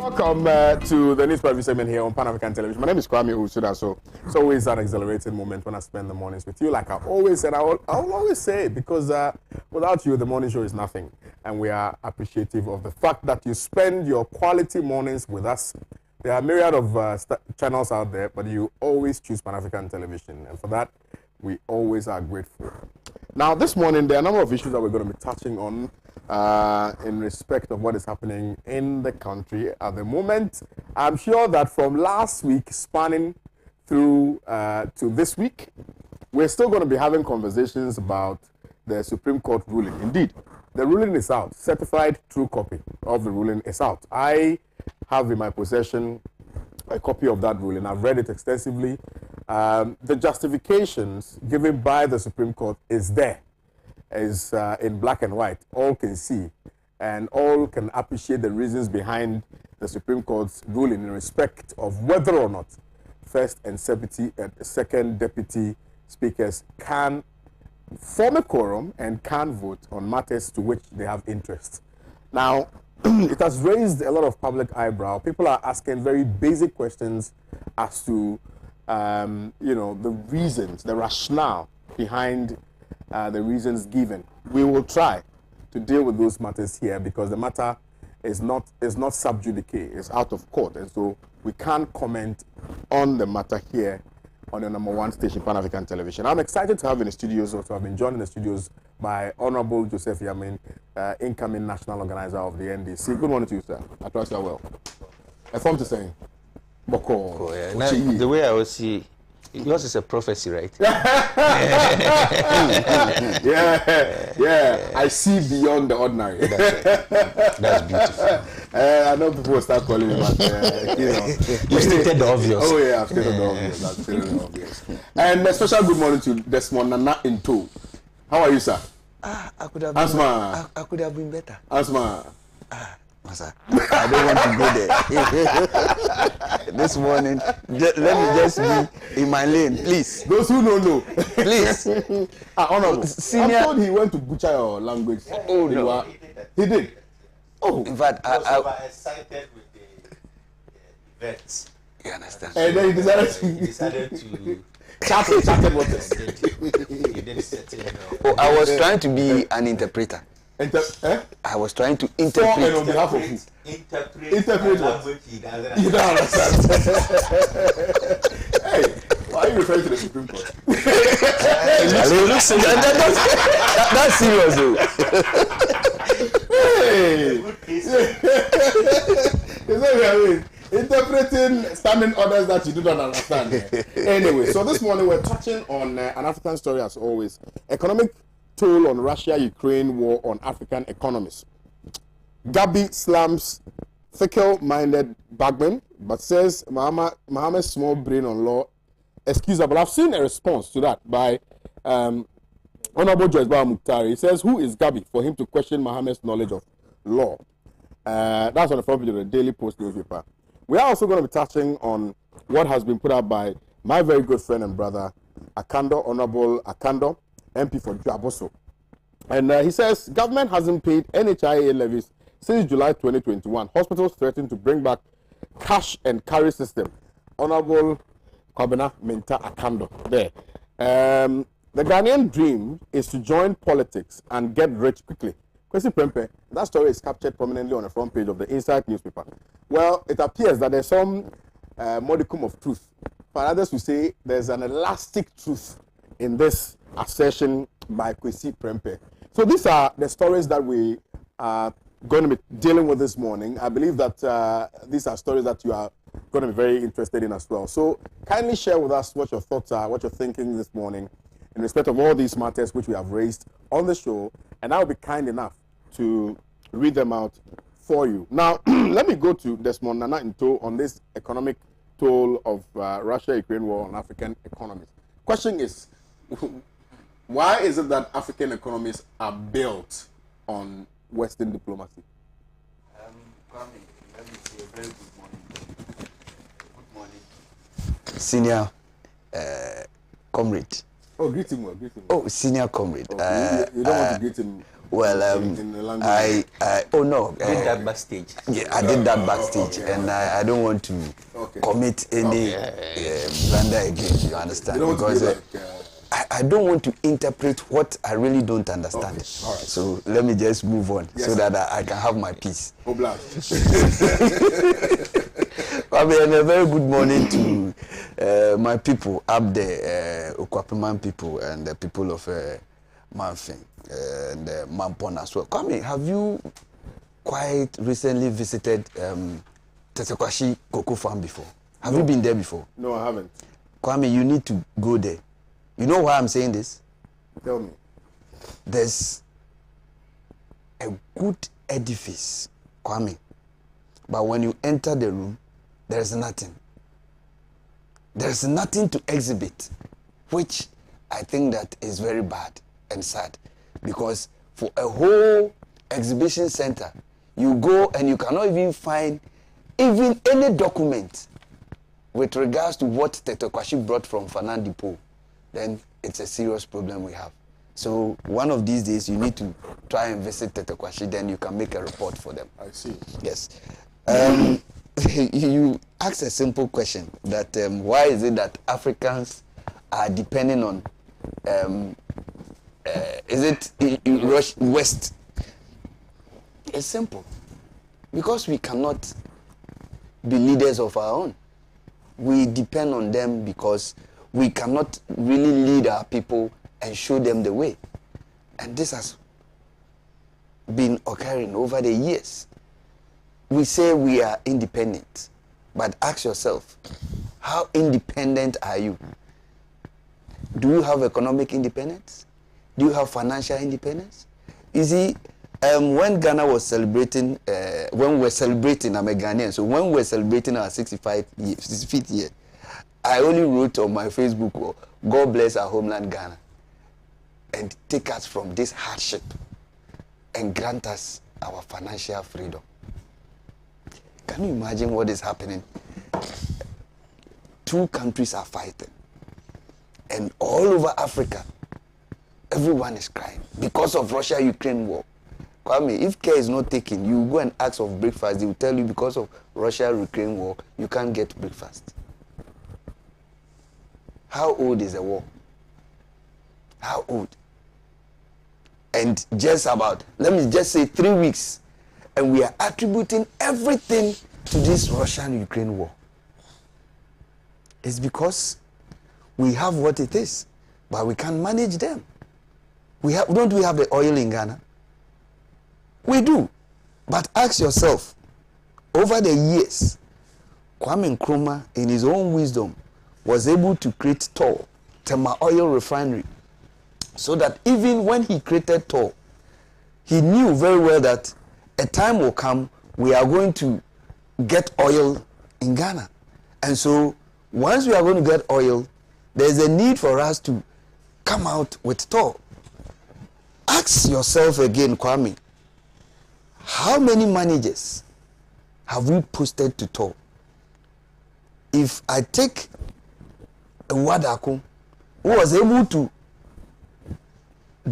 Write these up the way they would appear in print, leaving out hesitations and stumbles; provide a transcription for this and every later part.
Welcome to the news preview segment here on Pan African Television. My name is Kwame Owusu. So it's always an exhilarating moment when I spend the mornings with you. Like I always said, I will always say, because without you, the morning show is nothing. And we are appreciative of the fact that you spend your quality mornings with us. There are a myriad of channels out there, but you always choose Pan African Television. And for that, we always are grateful. Now, this morning, there are a number of issues that we're going to be touching on in respect of what is happening in the country at the moment. I'm sure that from last week, spanning through to this week, we're still going to be having conversations about the Supreme Court ruling. Indeed, the ruling is out. Certified true copy of the ruling is out. I have in my possession a copy of that ruling. I've read it extensively. The justifications given by the Supreme Court is there. Is in black and white. All can see and all can appreciate the reasons behind the Supreme Court's ruling in respect of whether or not first and second deputy speakers can form a quorum and can vote on matters to which they have interest. Now, it has raised a lot of public eyebrow. People are asking very basic questions as to the reasons, the rationale behind the reasons given. We will try to deal with those matters here because the matter is not sub judice, it's out of court, and so we can't comment on the matter here on the #1 station, Pan African Television. I'm excited to have in the studios, also I've been joined in the studios by Honorable Joseph Yamin, incoming national organizer of the NDC. Good morning to you, sir. I trust you are well. I formed to say, Boko. Yeah. Now, the way I would see, yours is a prophecy, right? yeah. I see beyond the ordinary. That's beautiful. I know people will start calling me, but you stated the obvious. Oh yeah, I've stated the obvious. I've stated the obvious. And a special good morning to Desmond Nana Into. How are you, sir? I could have been Asma. I could have been better. Asma. Masa, I don't want to go there. This morning, let me just be in my lane, please. Those who don't know, please. Honorable. Senior. I thought he went to butcher your language. Oh no, he did. Oh, in fact, I was excited with the events. You understand? And then he decided to chatted waters. Oh, I was trying to be an interpreter. I was trying to interpret. For and on behalf of who? Interpret what? You don't understand. Hey, why are you referring to the Supreme Court? That's serious, though. Hey, interpreting standing orders that you do not understand. Anyway, so this morning we're touching on an African story as always. Economic toll on Russia-Ukraine war on African economies. Gabi slams fickle-minded Bagman, but says Mohammed's small brain on law excusable. I've seen a response to that by Honorable Joyce Muktari. He says, who is Gabi for him to question Mohammed's knowledge of law? That's on the front page of the Daily Post newspaper. We are also going to be touching on what has been put out by my very good friend and brother, Akando, Honorable Akando, MP for Jaboso. And he says, government hasn't paid NHIA levies since July 2021. Hospitals threaten to bring back cash and carry system. Honorable Kwame Menta Akando there. The Ghanaian dream is to join politics and get rich quickly. Kwesi Prempeh, that story is captured prominently on the front page of the Inside newspaper. Well, it appears that there's some modicum of truth. But others will say there's an elastic truth in this assertion by Kwesi Prempeh. So these are the stories that we are going to be dealing with this morning. I believe that these are stories that you are going to be very interested in as well. So kindly share with us what your thoughts are, what you're thinking this morning in respect of all these matters which we have raised on the show, and I'll be kind enough to read them out for you. Now, let me go to Desmond Nana Into on this economic toll of Russia-Ukraine war on African economies. Question is, why is it that African economies are built on Western diplomacy? Kwame, let me say a very good morning. Good morning. Senior comrade. Oh, greet him well, greet him well. Oh, senior comrade. You don't want to greet him. Well, in the language? oh no. Did that backstage. Yeah, I did that backstage, and I don't want to commit any blunder again. You understand? You don't want Because to be like, I don't want to interpret what I really don't understand. Okay. All right. So let me just move on so that I can have my peace. Oblast. And a very good morning to my people up there, Okwapiman people and the people of Manfin and Mampon as well. Kwame, have you quite recently visited Tetekwashi Cocoa Farm before? Have you been there before? No, I haven't. Kwame, you need to go there. You know why I'm saying this? Tell me. There's a good edifice, Kwame, but when you enter the room, there's nothing. There's nothing to exhibit, which I think that is very bad and sad, because for a whole exhibition center, you go and you cannot even find even any document with regards to what Tetekwashi brought from Fanan Depot. Then it's a serious problem we have. So one of these days you need to try and visit Tetekwashi, then you can make a report for them. I see. Yes. You asked a simple question that why is it that Africans are depending on is it West? It's simple. Because we cannot be leaders of our own. We depend on them because we cannot really lead our people and show them the way. And this has been occurring over the years. We say we are independent, but ask yourself, how independent are you? Do you have economic independence? Do you have financial independence? You see, when Ghana was celebrating, when we were celebrating, I'm a Ghanaian, so when we were celebrating our 65th year, I only wrote on my Facebook, God bless our homeland Ghana and take us from this hardship and grant us our financial freedom. Can you imagine what is happening? Two countries are fighting. And all over Africa, everyone is crying because of Russia-Ukraine war. Kwame, if care is not taken, you go and ask of breakfast, they will tell you because of Russia-Ukraine war, you can't get breakfast. How old is the war? How old? And just about, let me just say 3 weeks, and we are attributing everything to this Russian-Ukraine war. It's because we have what it is, but we can't manage them. Don't we have the oil in Ghana? We do. But ask yourself, over the years, Kwame Nkrumah, in his own wisdom, was able to create TOR, Tema Oil Refinery, so that even when he created TOR, he knew very well that a time will come, we are going to get oil in Ghana. And so, once we are going to get oil, there's a need for us to come out with TOR. Ask yourself again, Kwame, how many managers have we posted to TOR? If I take a Wadako who was able to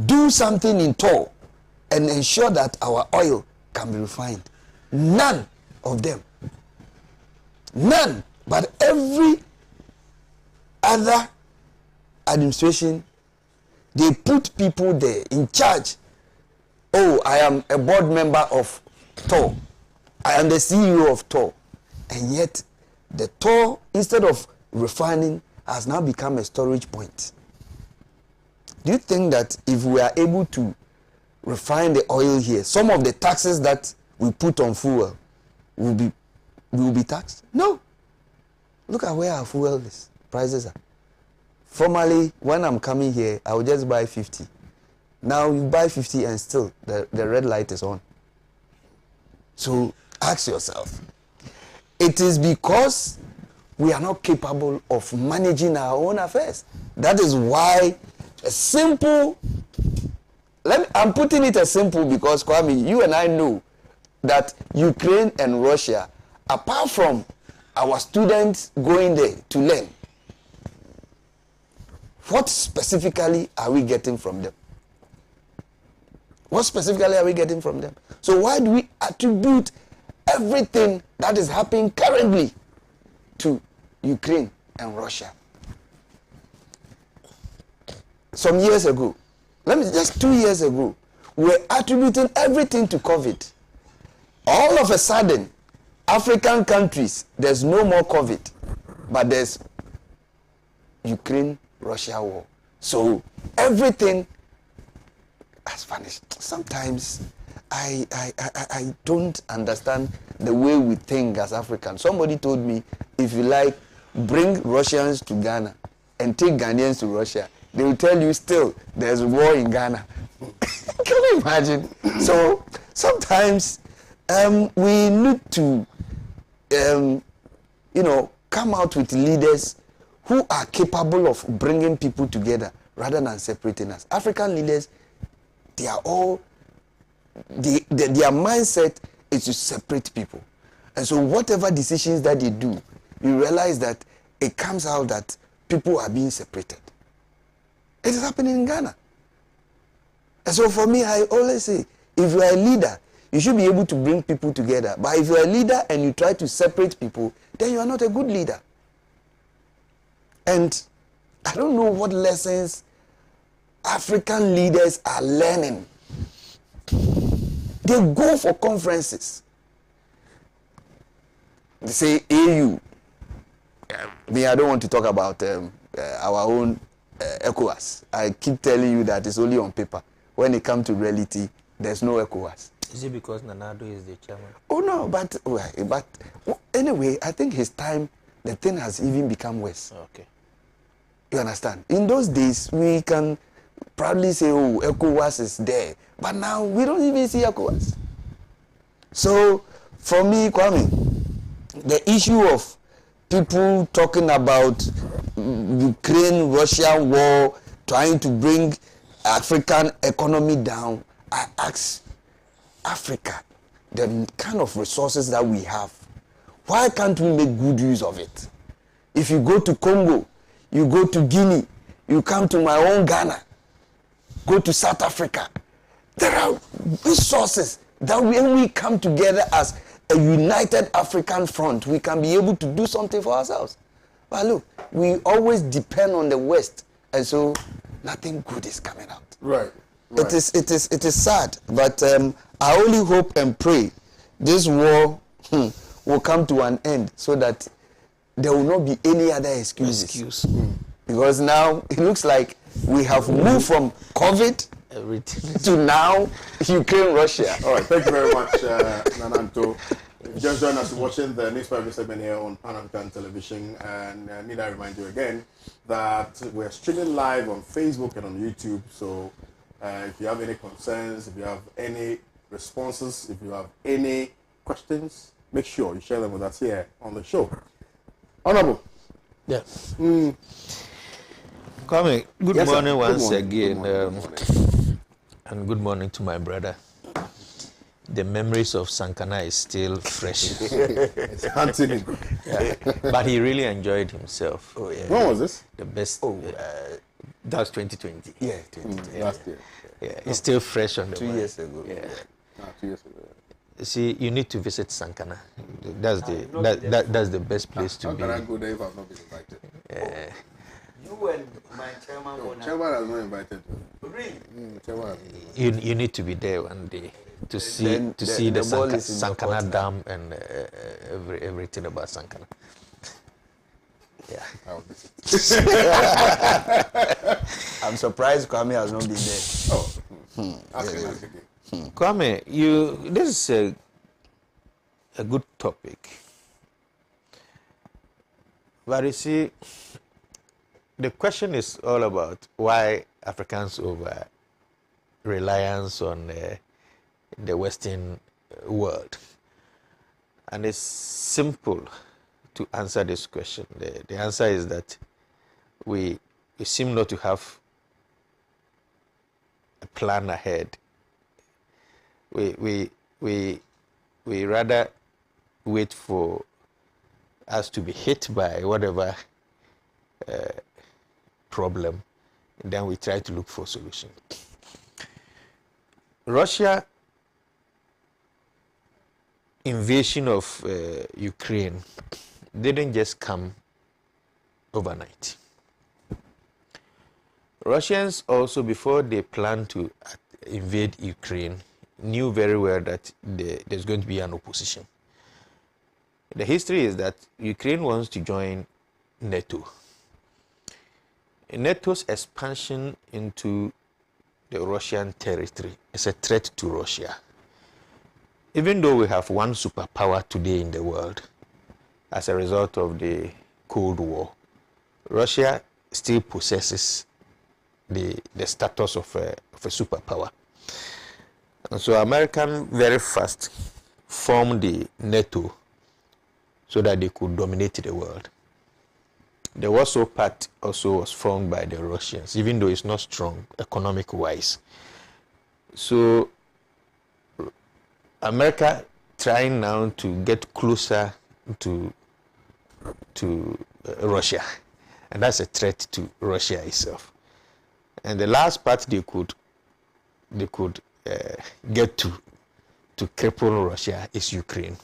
do something in TOR and ensure that our oil can be refined, none of them. None. But every other administration, they put people there in charge. Oh, I am a board member of TOR. I am the CEO of TOR. And yet, the TOR, instead of refining, has now become a storage point. Do you think that if we are able to refine the oil here, some of the taxes that we put on fuel will be taxed? No. Look at where our fuel prices are. Formerly, when I'm coming here, I would just buy 50. Now you buy 50 and still the red light is on. So ask yourself, it is because we are not capable of managing our own affairs. That is why a simple, I'm putting it as simple because, Kwame, you and I know that Ukraine and Russia, apart from our students going there to learn, what specifically are we getting from them? What specifically are we getting from them? So why do we attribute everything that is happening currently to Ukraine and Russia? Some years ago, just 2 years ago, we were attributing everything to COVID. All of a sudden, African countries, there's no more COVID, but there's Ukraine-Russia war. So everything has vanished. Sometimes I don't understand the way we think as Africans. Somebody told me, if you like, bring Russians to Ghana and take Ghanaians to Russia, they will tell you still there's war in Ghana. Can you imagine? So sometimes we need to, come out with leaders who are capable of bringing people together rather than separating us. African leaders, they are all, their mindset is to separate people. And so whatever decisions that they do, you realize that it comes out that people are being separated. It is happening in Ghana. And so for me, I always say, if you are a leader, you should be able to bring people together. But if you are a leader and you try to separate people, then you are not a good leader. And I don't know what lessons African leaders are learning. They go for conferences. They say AU. Me, I don't want to talk about our own ECOWAS. I keep telling you that it's only on paper. When it comes to reality, there's no ECOWAS. Is it because Nanado is the chairman? Oh no, but anyway, I think his time, the thing has even become worse. Okay. You understand? In those days, we can proudly say, oh, ECOWAS is there. But now, we don't even see ECOWAS. So, for me, Kwame, the issue of people talking about Ukraine-Russia war, trying to bring African economy down, I ask Africa, the kind of resources that we have, why can't we make good use of it? If you go to Congo, you go to Guinea, you come to my own Ghana, go to South Africa, there are resources that when we come together as a united African front, we can be able to do something for ourselves. But look, we always depend on the West, and so nothing good is coming out. Right. It is sad, but I only hope and pray this war will come to an end so that there will not be any other excuses. Because now it looks like we have moved from COVID to now Ukraine, Russia. All right, thank you very much, Nananto. Just join us watching the newspaper segment here on Pan African Television, and need I remind you again that we're streaming live on Facebook and on YouTube. So if you have any concerns, if you have any responses, if you have any questions, make sure you share them with us here on the show. Honorable. Yeah. Kwame, good morning once again. Good morning. And good morning to my brother. The memories of Sankana is still fresh. It's hunting him. Yeah. But he really enjoyed himself. Oh, yeah. When was this? The best. That was 2020. Yeah, 2020. Last year. Yeah, it's still fresh on the 2 mind. years ago. Yeah. 2 years ago. See, you need to visit Sankana. That's the best place to How be. can I go there if I've not been invited? Yeah. You and my chairman No, were not. Chairman has not invited me. Really? Chairman has not invited You need to be there one day to see Then the the ball is in your Sankana court. Dam and everything about Sankana. Yeah. me. I'll visit. I'm surprised Kwame has not been there. Ask him again. Kwame, this is a good topic. But you see, the question is all about why Africans over reliance on the Western world. And it's simple to answer this question. The answer is that we seem not to have a plan ahead. We rather wait for us to be hit by whatever problem, and then we try to look for solution. Russia invasion of Ukraine didn't just come overnight. Russians also, before they planned to invade Ukraine, knew very well that there's going to be an opposition. The history is that Ukraine wants to join NATO. NATO's expansion into the Russian territory is a threat to Russia. Even though we have one superpower today in the world, as a result of the Cold War, Russia still possesses the status of a superpower. And so American very fast formed the NATO so that they could dominate the world. The Warsaw Pact also was formed by the Russians, even though it's not strong economic-wise. So America trying now to get closer to Russia, and that's a threat to Russia itself. And the last part they could get to cripple Russia is Ukraine.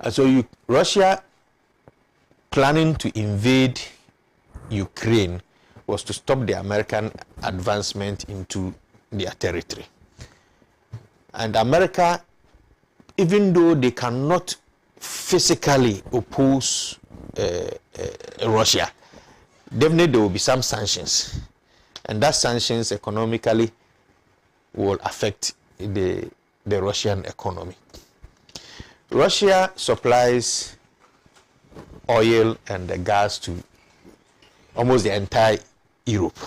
And so Russia planning to invade Ukraine was to stop the American advancement into their territory. And America, even though they cannot physically oppose Russia, definitely there will be some sanctions. And that sanctions economically will affect the Russian economy. Russia supplies oil and the gas to almost the entire Europe.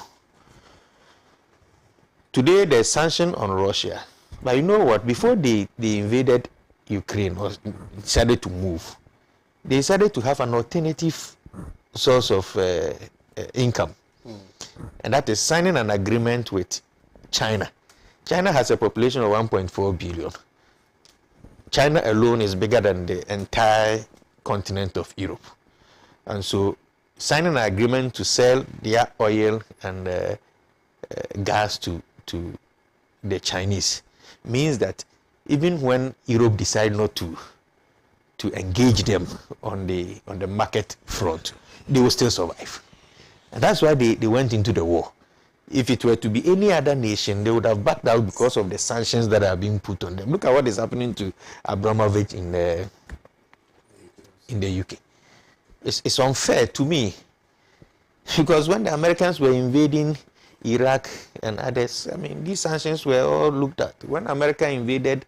Today there's sanction on Russia. But you know what? Before they invaded Ukraine or decided to move, they decided to have an alternative source of income. And that is signing an agreement with China. China has a population of 1.4 billion. China alone is bigger than the entire continent of Europe. And so signing an agreement to sell their oil and gas to the Chinese means that even when Europe decide not to engage them on the market front, they will still survive. And that's why they went into the war. If it were to be any other nation, they would have backed out because of the sanctions that are being put on them. Look at what is happening to Abramovich in the UK. It's unfair to me, because when the Americans were invading Iraq and others, I mean, these sanctions were all looked at. When America invaded,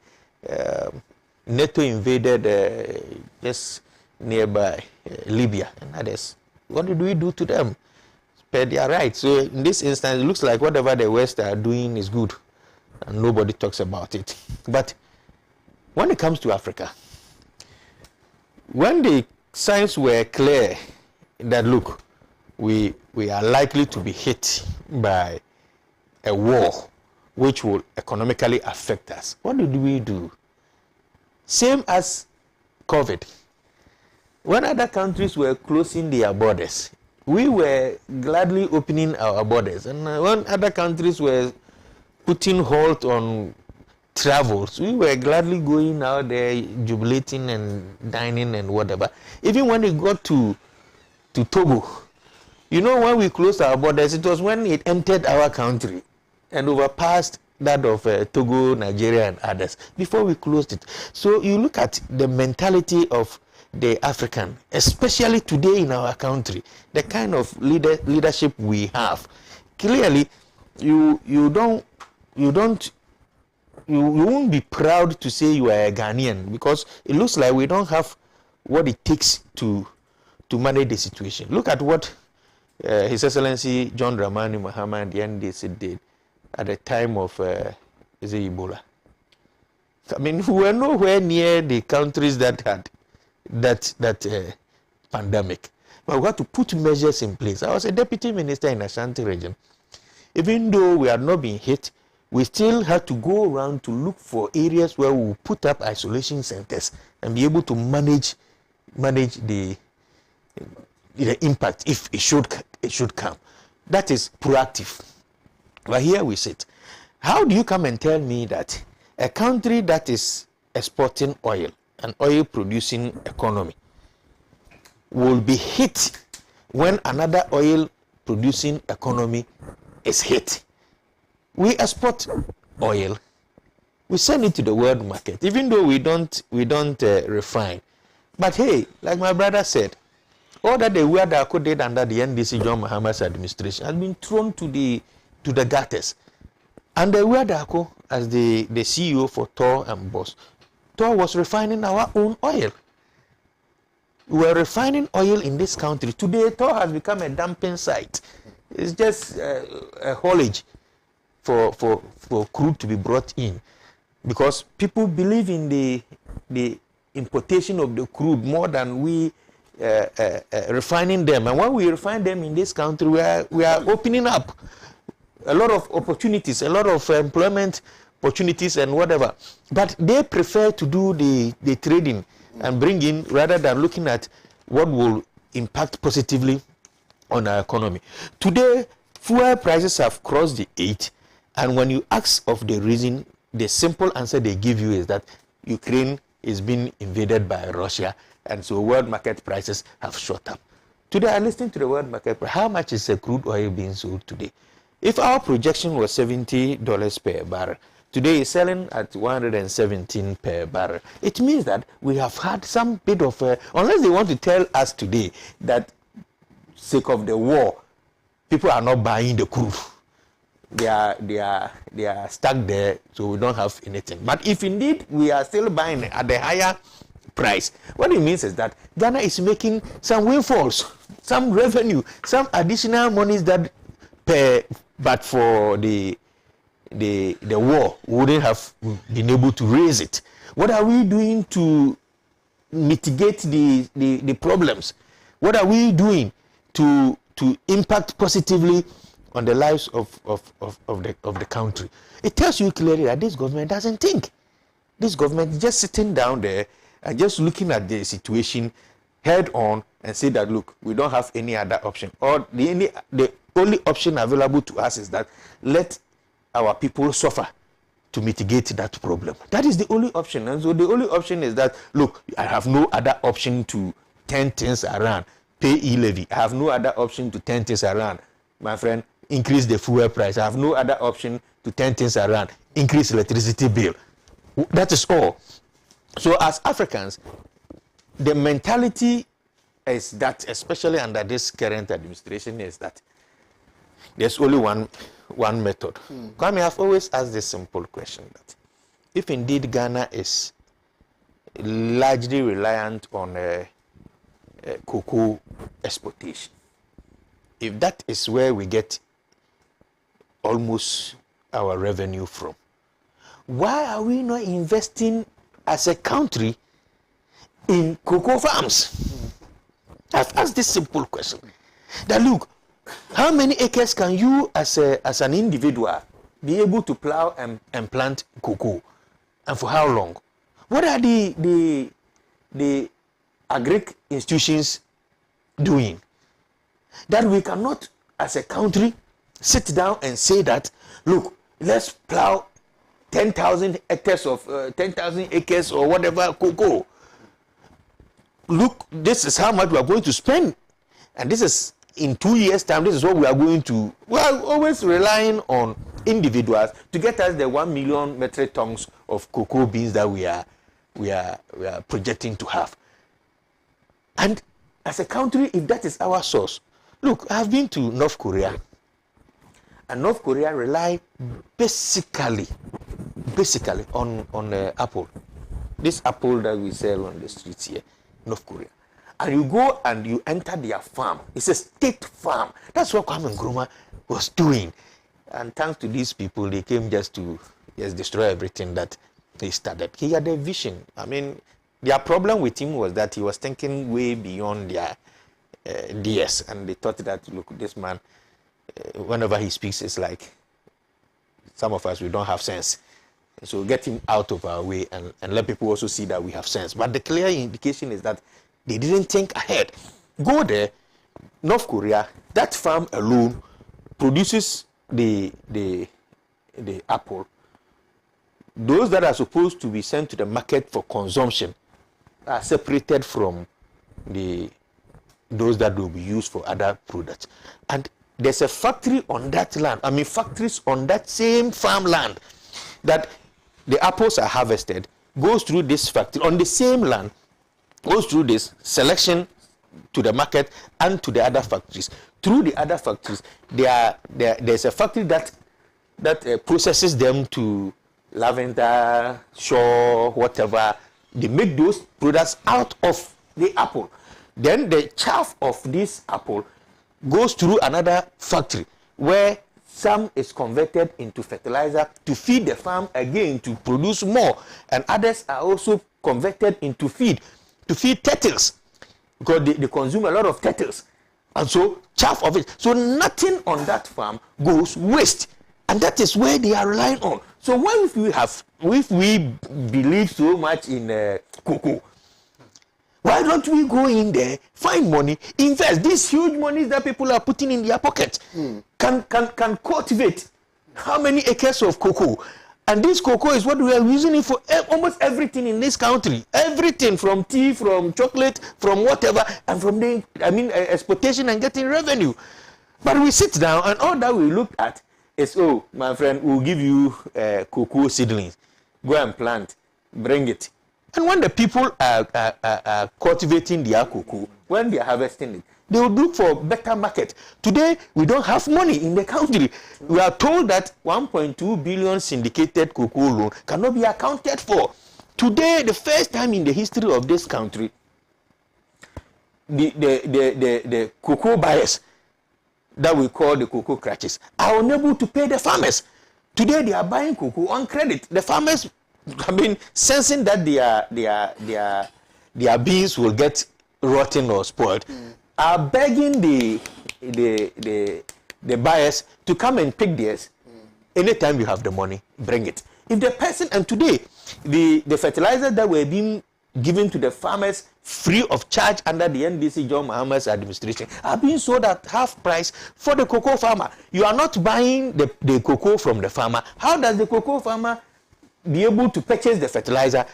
NATO invaded just nearby Libya and others, what did we do to them? Spare their rights. So in this instance, it looks like whatever the West are doing is good, and nobody talks about it. But when it comes to Africa, when the signs were clear that, look, we are likely to be hit by a war which will economically affect us, what did we do? Same as COVID. When other countries were closing their borders, we were gladly opening our borders. And when other countries were putting halt on travels, we were gladly going out there, jubilating and dining and whatever. Even when it got to Togo, you know, when we closed our borders, it was when it entered our country and overpassed that of Togo, Nigeria and others before we closed it. So you look at the mentality of the African, especially today in our country, the kind of leadership we have. Clearly, you won't be proud to say you are a Ghanaian, because it looks like we don't have what it takes to manage the situation. Look at what His Excellency John Dramani Mahama and the NDC did at the time of Ebola. I mean, we were nowhere near the countries that had that pandemic. But we had to put measures in place. I was a deputy minister in Ashanti region. Even though we had not been hit, we still had to go around to look for areas where we would put up isolation centers and be able to manage the impact if it should come. That is proactive. But here we sit. How do you come and tell me that a country that is exporting oil, an oil producing economy, will be hit when another oil producing economy is hit? We export oil, we send it to the world market, even though we don't refine. But hey, like my brother said, all that the word that did under the NDC John Mahama's administration has been thrown to the gutters. And the word as the CEO for Tor and Boss, Tor was refining our own oil. We were refining oil in this country. Today, Tor has become a dumping site. It's just a haulage for crude to be brought in, because people believe in the importation of the crude more than we refining them. And when we refine them in this country, we are opening up a lot of opportunities, a lot of employment opportunities and whatever. But they prefer to do the trading and bring in, rather than looking at what will impact positively on our economy. Today, fuel prices have crossed the 8, and when you ask of the reason, the simple answer they give you is that Ukraine is being invaded by Russia, and so world market prices have shot up. Today, I listened to the world market price. How much is a crude oil being sold today? If our projection was $70 per barrel, today it's selling at $117 per barrel. It means that we have had some bit of unless they want to tell us today that sake of the war, people are not buying the crude. They are stuck there, so we don't have anything. But if indeed we are still buying at the higher price, what it means is that Ghana is making some windfalls, some revenue, some additional monies that but for the war, we wouldn't have been able to raise it. What are we doing to mitigate the problems? What are we doing to impact positively on the lives of the country? It tells you clearly that this government doesn't think. This government is just sitting down there and just looking at the situation head on and say that, look, we don't have any other option. Or the only option available to us is that let our people suffer to mitigate that problem. That is the only option. And so the only option is that, look, I have no other option to turn things around. Pay e-levy. I have no other option to turn things around. My friend, increase the fuel price. I have no other option to turn things around. Increase electricity bill. That is all. So as Africans, the mentality is that, especially under this current administration, is that there's only one method. Kwame, I've always asked this simple question, that if indeed Ghana is largely reliant on cocoa exportation, if that is where we get almost our revenue from, why are we not investing as a country in cocoa farms? I've asked this simple question. That look, how many acres can you as an individual be able to plow and plant cocoa? And for how long? What are the agric institutions doing? That we cannot as a country sit down and say that, look, let's plow 10,000 hectares of 10,000 acres or whatever cocoa. Look, this is how much we are going to spend, and this is in 2 years' time. This is what we are going to. We are always relying on individuals to get us the 1 million metric tons of cocoa beans that we are projecting to have. And as a country, if that is our source, look, I have been to North Korea, and North Korea rely basically on apple. This apple that we sell on the streets here, North Korea. And you go and you enter their farm. It's a state farm. That's what Kwame Nkrumah was doing. And thanks to these people, they came just to destroy everything that he started. He had a vision. I mean, their problem with him was that he was thinking way beyond their DS. And they thought that, look, this man, whenever he speaks, it's like some of us, we don't have sense. So get him out of our way and let people also see that we have sense. But the clear indication is that they didn't think ahead. Go there, North Korea, that farm alone produces the the apple, those that are supposed to be sent to the market for consumption are separated from those that will be used for other products. And there's a factory on that land, factories on that same farmland, that the apples are harvested, goes through this factory on the same land, goes through this selection to the market and to the other factories. Through the other factories, there's a factory that processes them to lavender, shaw, whatever. They make those products out of the apple. Then the chaff of this apple goes through another factory where some is converted into fertilizer to feed the farm again to produce more, and others are also converted into feed to feed turtles, because they consume a lot of turtles, and so chaff of it. So nothing on that farm goes waste, and that is where they are relying on. So if we believe so much in cocoa, why don't we go in there, find money, invest these huge monies that people are putting in their pocket, can cultivate how many acres of cocoa? And this cocoa is what we are using it for almost everything in this country. Everything from tea, from chocolate, from whatever, and from the exportation and getting revenue. But we sit down and all that we look at is, oh, my friend, we'll give you cocoa seedlings. Go and plant, bring it. And when the people are cultivating their cocoa, when they are harvesting it, they will look for better market. Today, we don't have money in the country. We are told that 1.2 billion syndicated cocoa loan cannot be accounted for. Today, the first time in the history of this country, the cocoa buyers that we call the cocoa crutches are unable to pay the farmers. Today, they are buying cocoa on credit. The farmers, sensing that their beans will get rotten or spoiled, are begging the buyers to come and pick theirs. Anytime you have the money, bring it. If the person, and today, the fertilizer that were being given to the farmers free of charge under the NDC John Mahama's administration are being sold at half price for the cocoa farmer. You are not buying the cocoa from the farmer. How does the cocoa farmer be able to purchase the fertilizer,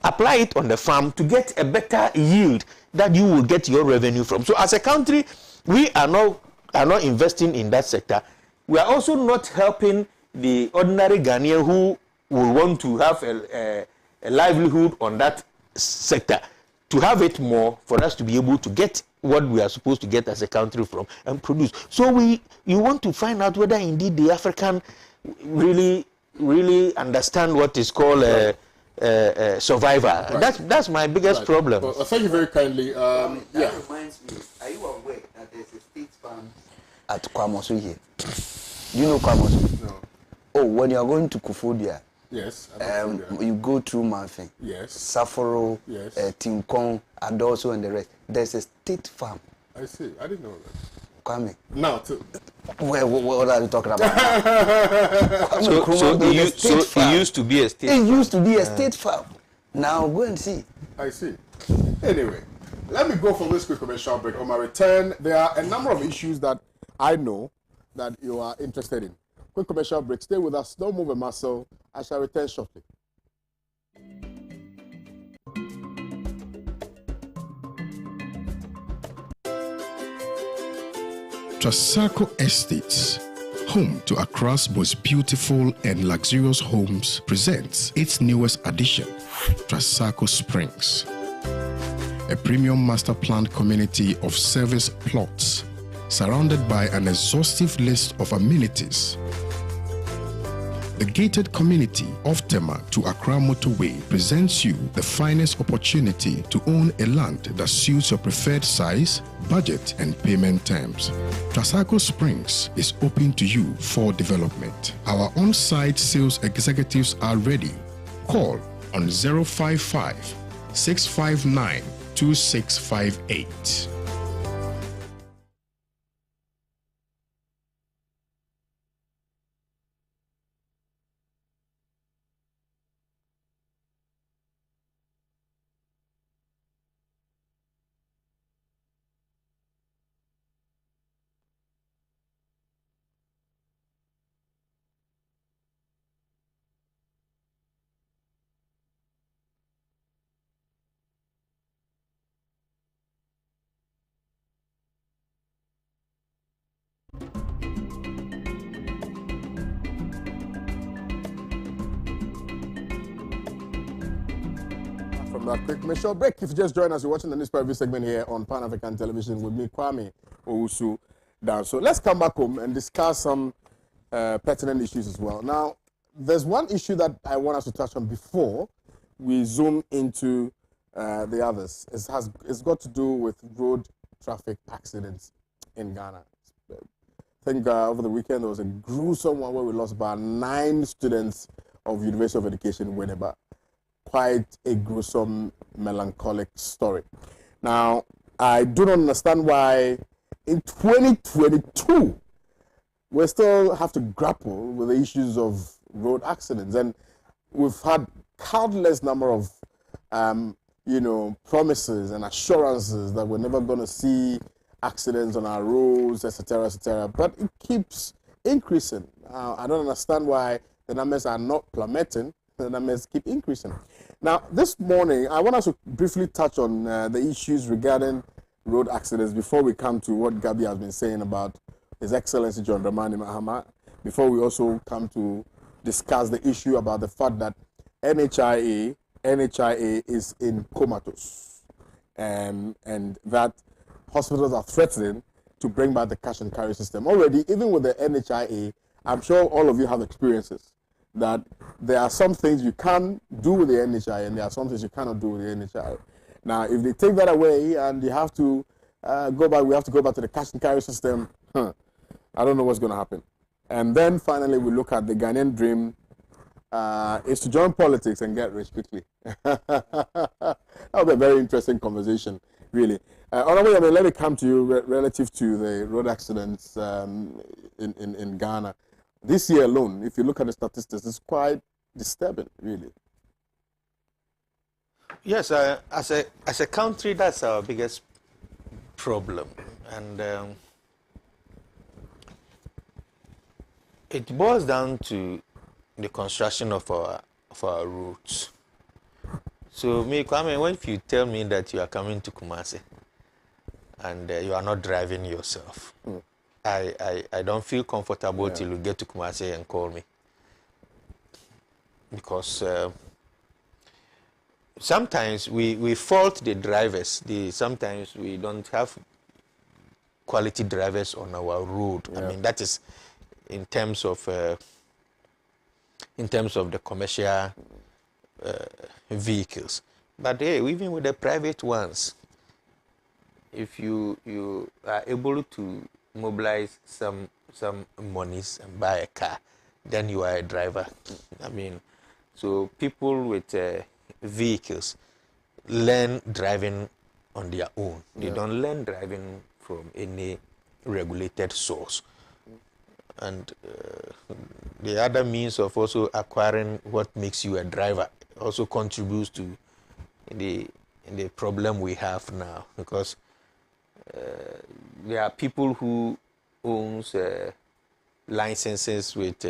apply it on the farm to get a better yield that you will get your revenue from? So as a country, we are not investing in that sector. We are also not helping the ordinary Ghanaian who will want to have a livelihood on that sector, to have it more, for us to be able to get what we are supposed to get as a country from and produce. So you want to find out whether indeed the African really understand what is called survivor. Right. That's my biggest problem. Well, thank you very kindly. That reminds me, are you aware that there's a state farm at Kwame here? Do you know Kwame? No. Oh, when you are going to Kufudia, yes, you go through Manfin, yes, Safaro, yes, Tinkong, Adoso, and the rest. There's a state farm. I see. I didn't know that. Kwame. Now, too. What are you talking about? So it used to be a state farm. It used to be a state farm. Now go and see. I see. Anyway, let me go for this quick commercial break. On my return, there are a number of issues that I know that you are interested in. Quick commercial break. Stay with us. Don't move a muscle. I shall return shortly. Trasacco Estates, home to Accra's most beautiful and luxurious homes, presents its newest addition, Trasacco Springs, a premium master planned community of service plots surrounded by an exhaustive list of amenities. The gated community of Tema to Accra Motorway presents you the finest opportunity to own a land that suits your preferred size, budget, and payment terms. Trasacco Springs is open to you for development. Our on-site sales executives are ready. Call on 055 659 2658. from that quick commercial break. If you just joined us, you're watching the newspaper review segment here on Pan African Television with me, Kwame, Owusu, Danso. Let's come back home and discuss some pertinent issues as well. Now, there's one issue that I want us to touch on before we zoom into the others. It's got to do with road traffic accidents in Ghana. I think over the weekend there was a gruesome one where we lost about 9 students of University of Education, Winneba. Quite a gruesome, melancholic story. Now, I do not understand why in 2022 we still have to grapple with the issues of road accidents, and we've had countless number of promises and assurances that we're never going to see accidents on our roads, etc., etc. But it keeps increasing. I don't understand why the numbers are not plummeting. The numbers keep increasing. Now, this morning, I want us to briefly touch on the issues regarding road accidents before we come to what Gabi has been saying about His Excellency John Dramani Mahama, before we also come to discuss the issue about the fact that NHIA is in comatose, and that hospitals are threatening to bring back the cash and carry system. Already, even with the NHIA, I'm sure all of you have experiences that there are some things you can do with the NHIA and there are some things you cannot do with the NHIA. Now, if they take that away and you have to we have to go back to the cash and carry system, I don't know what's going to happen. And then finally, we look at the Ghanaian dream is to join politics and get rich quickly. That will be a very interesting conversation, really. Honorable, let me come to you relative to the road accidents in Ghana. This year alone, if you look at the statistics, it's quite disturbing, really. Yes, as a country, that's our biggest problem, and it boils down to the construction of our roads. So, me, Kwame, when you tell me that you are coming to Kumasi and you are not driving yourself, I don't feel comfortable till you get to Kumasi and call me, because sometimes we fault the drivers. Sometimes we don't have quality drivers on our road. I mean, that is in terms of the commercial vehicles. But hey, even with the private ones, if you are able to mobilize some monies and buy a car, then you are a driver. I mean, so people with vehicles learn driving on their own. They don't learn driving from any regulated source. And the other means of also acquiring what makes you a driver also contributes to the problem we have now, because there are people who owns licenses with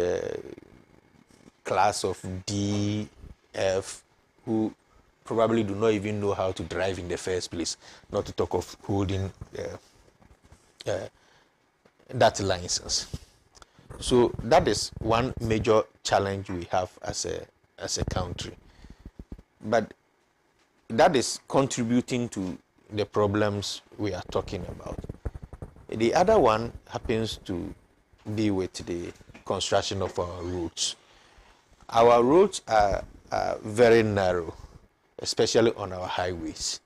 class of D, F, who probably do not even know how to drive in the first place, not to talk of holding that license. So that is one major challenge we have as a country. But that is contributing to the problems we are talking about. The other one happens to be with the construction of our roads. Our roads are very narrow, especially on our highways.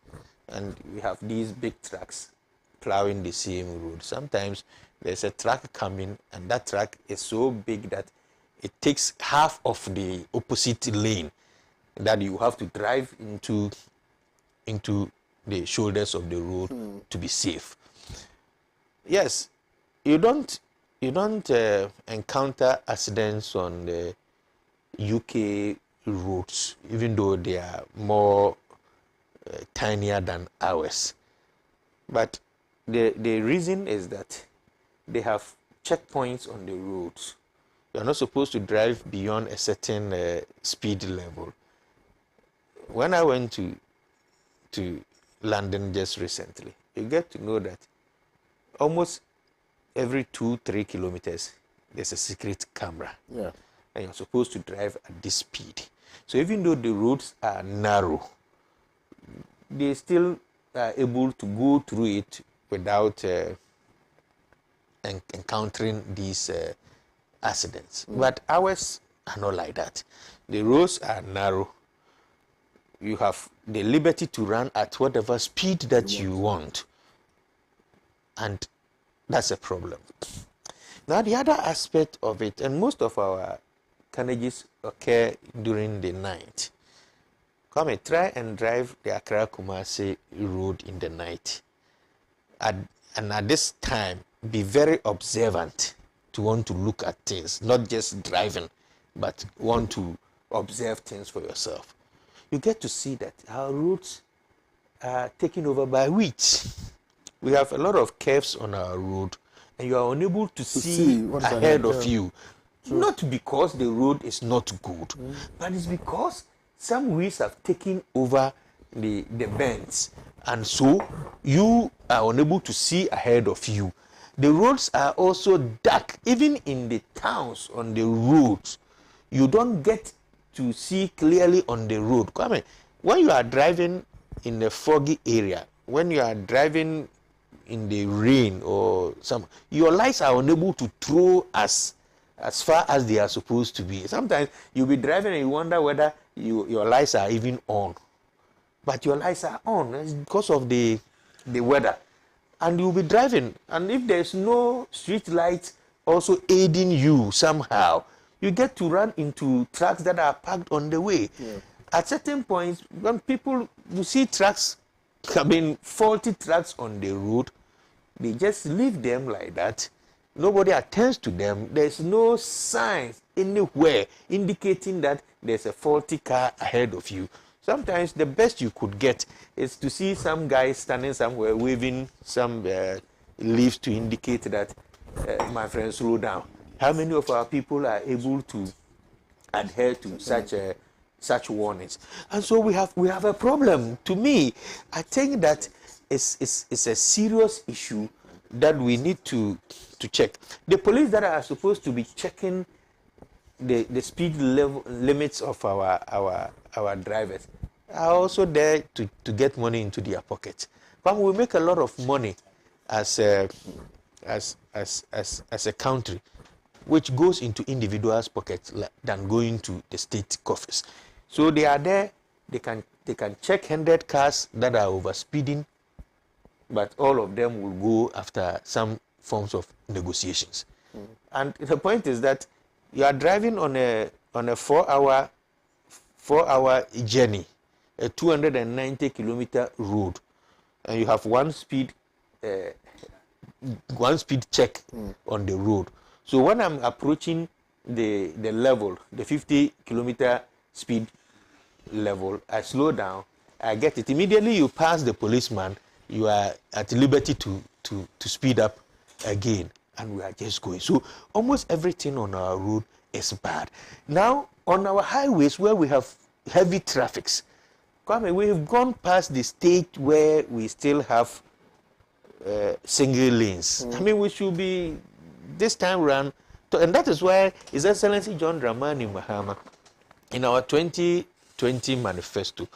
And we have these big trucks plowing the same road. Sometimes there's a truck coming, and that truck is so big that it takes half of the opposite lane, that you have to drive into the shoulders of the road to be safe. Yes, you don't encounter accidents on the UK roads, even though they are more tinier than ours. But the reason is that they have checkpoints on the roads. You are not supposed to drive beyond a certain speed level. When I went to London just recently, you get to know that almost every 2-3 kilometers there's a secret camera. Yeah. And you're supposed to drive at this speed. So even though the roads are narrow, they still are able to go through it without encountering these accidents. But ours are not like that. The roads are narrow. You have the liberty to run at whatever speed that you want. And that's a problem. Now, the other aspect of it, and most of our carnages occur during the night. Kwame, try and drive the Accra-Kumasi road in the night. And at this time, be very observant to want to look at things, not just driving, but want to observe things for yourself. You get to see that our roads are taken over by weeds. We have a lot of curves on our road, and you are unable to see ahead of you. True. Not because the road is not good, but it's because some weeds have taken over the bends, and so you are unable to see ahead of you. The roads are also dark. Even in the towns, on the roads, you don't get to see clearly on the road. I mean, when you are driving in a foggy area, when you are driving in the rain or your lights are unable to throw as far as they are supposed to be. Sometimes you'll be driving and you wonder whether your lights are even on. But your lights are on. It's because of the weather. And you'll be driving. And if there's no street lights also aiding you somehow, you get to run into trucks that are parked on the way. Yeah. At certain points, when you see trucks, faulty trucks on the road, they just leave them like that. Nobody attends to them. There's no signs anywhere indicating that there's a faulty car ahead of you. Sometimes the best you could get is to see some guy standing somewhere waving some leaves to indicate that, my friend, slow down. How many of our people are able to adhere to such warnings? And so we have a problem. To me, I think that it's a serious issue that we need to check. The police that are supposed to be checking the speed limits of our drivers are also there to get money into their pockets. But we make a lot of money as a country, which goes into individuals' pockets than going to the state coffers. So they are there. They can check 100 cars that are overspeeding, but all of them will go after some forms of negotiations. And the point is that you are driving on a 4-hour journey, a 290-kilometer road, and you have one speed check on the road. So when I'm approaching the level, the 50-kilometer speed level, I slow down, I get it. Immediately you pass the policeman, you are at liberty to speed up again, and we are just going. So almost everything on our road is bad. Now, on our highways where we have heavy traffics, Kwame, we have gone past the stage where we still have single lanes. I mean, we should be, this time around, and that is why His Excellency John Dramani Mahama, in our 2020 manifesto,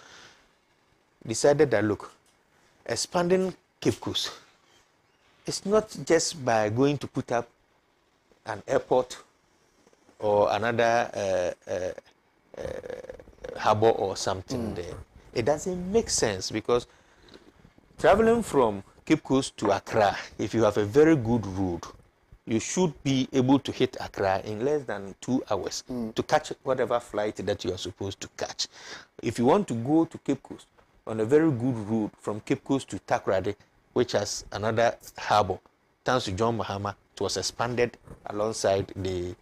decided that, look, expanding Cape Coast, it's not just by going to put up an airport or another harbor or something there. It doesn't make sense, because traveling from Cape Coast to Accra, if you have a very good road, you should be able to hit Accra in less than 2 hours to catch whatever flight that you are supposed to catch. If you want to go to Cape Coast on a very good route from Cape Coast to Takoradi, which has another harbor, thanks to John Mahama, it was expanded alongside the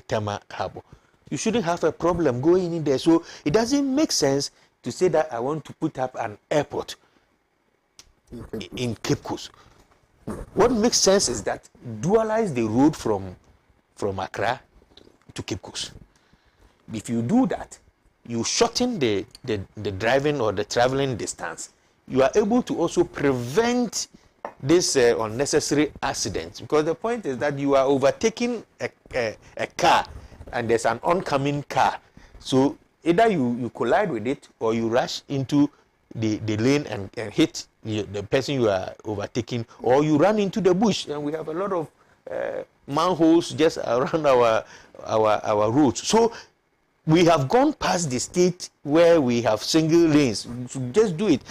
Tema harbor. You shouldn't have a problem going in there. So it doesn't make sense to say that I want to put up an airport in Cape Coast. What makes sense is that dualize the road from Accra to Cape Coast. If you do that, you shorten the driving or the traveling distance. You are able to also prevent this unnecessary accidents, because the point is that you are overtaking a car and there's an oncoming car. So either you collide with it or you rush into the lane and hit the person you are overtaking, or you run into the bush. And we have a lot of manholes just around our roads. So we have gone past the state where we have single lanes. So just do it.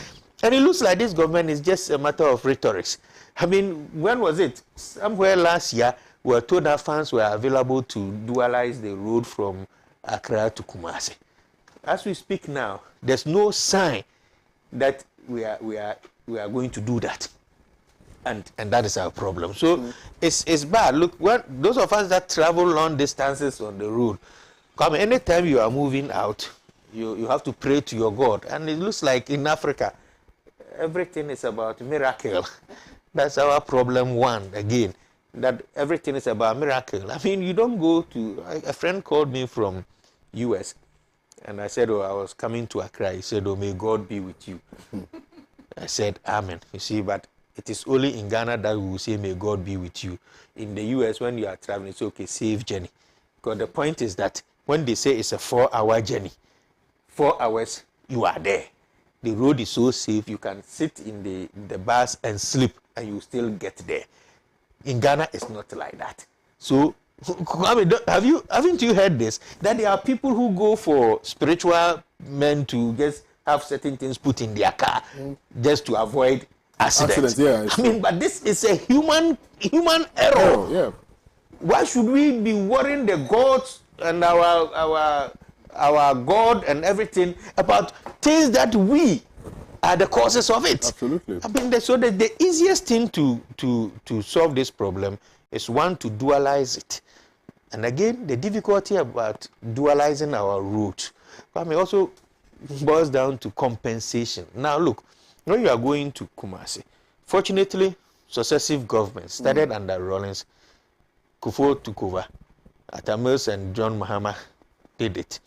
And it looks like this government is just a matter of rhetorics. I mean, when was it? Somewhere last year, we were told that funds were available to dualize the road from Accra to Kumasi. As we speak now, there's no sign that we are going to do that. And that is our problem. So it's bad. Look, those of us that travel long distances on the road, Kwame, anytime you are moving out, you have to pray to your God. And it looks like in Africa, everything is about miracle. That's our problem one, again, that everything is about miracle. I mean, you don't go to, a friend called me from US, and I said, oh, I was coming to Accra. He said, oh, may God be with you. I said, amen. You see, but it is only in Ghana that we will say, may God be with you. In the US, when you are traveling, it's okay, safe journey. Because the point is that when they say it's a 4-hour journey, 4 hours, you are there. The road is so safe, you can sit in the bus and sleep, and you still get there. In Ghana, it's not like that. So, haven't you heard this? That there are people who go for spiritual men to just have certain things put in their car just to avoid accidents. Yeah, I mean, but this is a human error. Oh, yeah. Why should we be worrying the gods and our God and everything about things that we are the causes of it? Absolutely. I mean, so the easiest thing to solve this problem is, one, to dualize it. And again, the difficulty about dualizing our route, I mean, also boils down to compensation. Now, look, when you are going to Kumasi, fortunately, successive governments started under Rawlings, Kufuor took over, Atamils and John Mahama did it.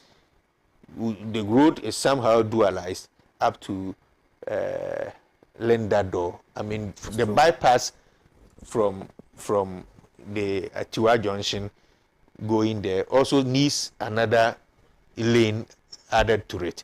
The road is somehow dualized up to Lendado. I mean, the bypass from the Atiwa Junction going there also needs another lane added to it.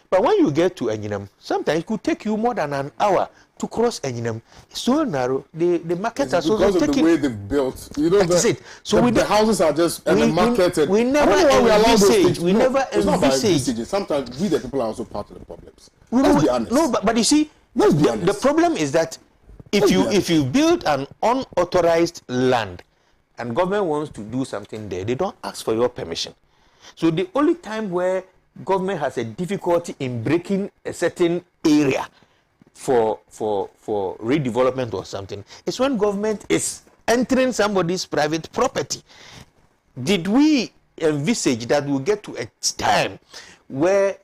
But when you get to Enyinam, sometimes it could take you more than an hour to cross Enyinam. It's so narrow. The markets are so because of taking, the way they've built. You know, that's it. So the houses are just and the market. We never envisage. We never envisage. Sometimes we, the people, are also part of the problems. No, Let's be honest. No, but you see, the problem is that if you build an unauthorized land and government wants to do something there, they don't ask for your permission. So the only time where government has a difficulty in breaking a certain area for redevelopment or something is when government is entering somebody's private property. Did we envisage that we'll get to a time where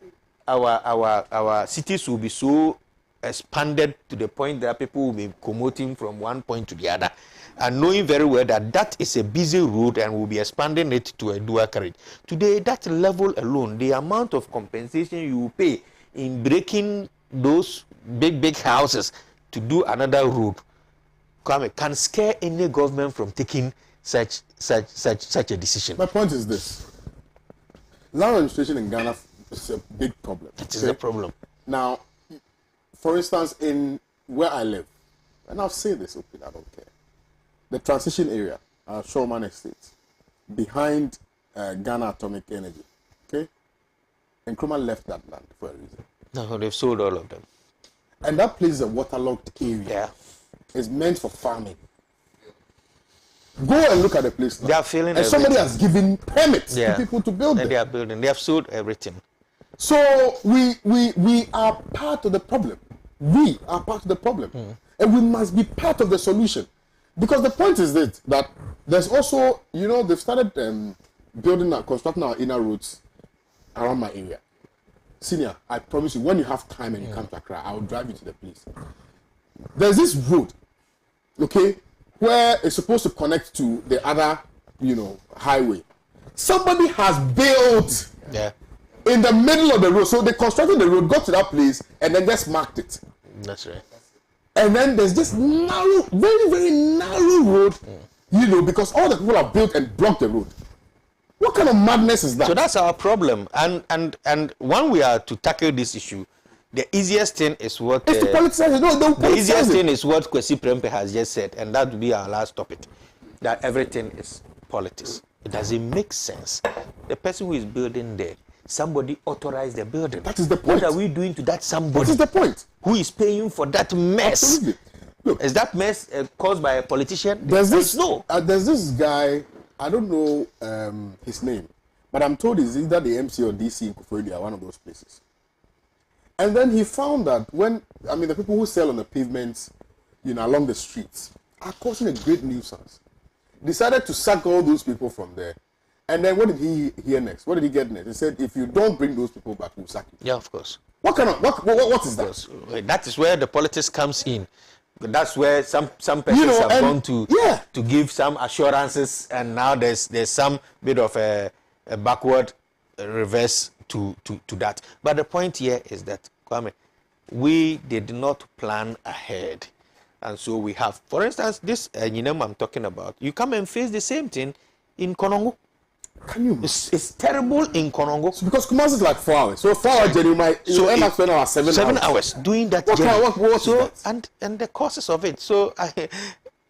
our cities will be so expanded to the point that people will be commuting from one point to the other, and knowing very well that that is a busy road and we'll be expanding it to a dual carriage? Today, that level alone, the amount of compensation you will pay in breaking those big houses to do another road, Kwame, can scare any government from taking such a decision. My point is this: land registration in Ghana is a big problem. It is a problem. Now, for instance, in where I live, and I'll say this open, I don't care. The transition area, Showman Estate, behind Ghana Atomic Energy, okay? And Nkrumah left that land for a reason. No, they've sold all of them. And that place is a waterlogged area. Yeah. It's meant for farming. Go and look at the place now. They are filling and somebody has given permits to people to build and there. they are building. They have sold everything. So we are part of the problem. We are part of the problem. And we must be part of the solution. Because the point is that there's also, you know, they've started constructing our inner roads around my area. Senior, I promise you, when you have time and you come to Accra, I will drive you to the place. There's this road, okay, where it's supposed to connect to the other, you know, highway. Somebody has built in the middle of the road. So they constructed the road, got to that place, and then just marked it. That's right. And then there's this narrow, very, very narrow road, you know, because all the people have built and blocked the road. What kind of madness is that? So that's our problem. And when we are to tackle this issue, The easiest thing is what It's to politicize it. No, don't the easiest politicize thing it. is what Kwesi Prempeh has just said, and that will be our last topic. That everything is politics. It doesn't make sense. The person who is building there, somebody authorized the building. That is the point. What are we doing to that somebody? What is the point? Who is paying for that mess? Absolutely. Look, Is that mess caused by a politician? there's this No. there's this guy, I don't know his name, but I'm told he's either the MC or DC in Koforidua, one of those places. And then he found that the people who sell on the pavements, along the streets, are causing a great nuisance. Decided to sack all those people from there. And then what did he hear next? What did he get next? He said, if you don't bring those people back, we'll sack you. Yeah, of course. What is that? That is where the politics comes in. That's where some persons have gone to give some assurances, and now there's some bit of a backward reverse to that. But the point here is that, Kwame, we did not plan ahead. And so we have, for instance, this I'm talking about, you come and face the same thing in Konongo. Can you? It's terrible in Konongo. So because Kumasi is like 4 hours. So 4 hour journey, you end up spending about 7 hours. 7 hours doing that journey. What so, is that? And the causes of it. So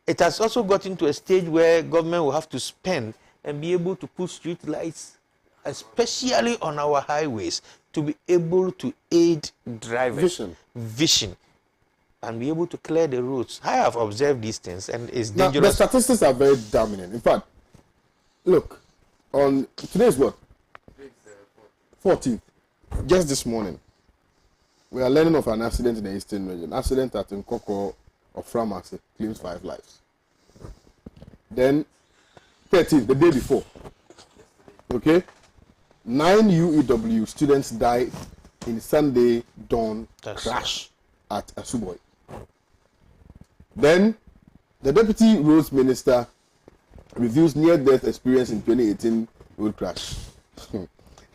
it has also gotten to a stage where government will have to spend and be able to put street lights, especially on our highways, to be able to aid drivers. Vision. And be able to clear the roads. I have observed these things, and it's dangerous. Now, the statistics are very dominant. In fact, look, on today's what? 14th. Just this morning, we are learning of an accident in the Eastern region. Accident at Nkoko of Framasi claims 5 lives. Then 13th, the day before. Okay? 9 UEW students died in Sunday dawn crash at Asuboi. Then the Deputy Roads Minister reviews near-death experience in 2018 road crash.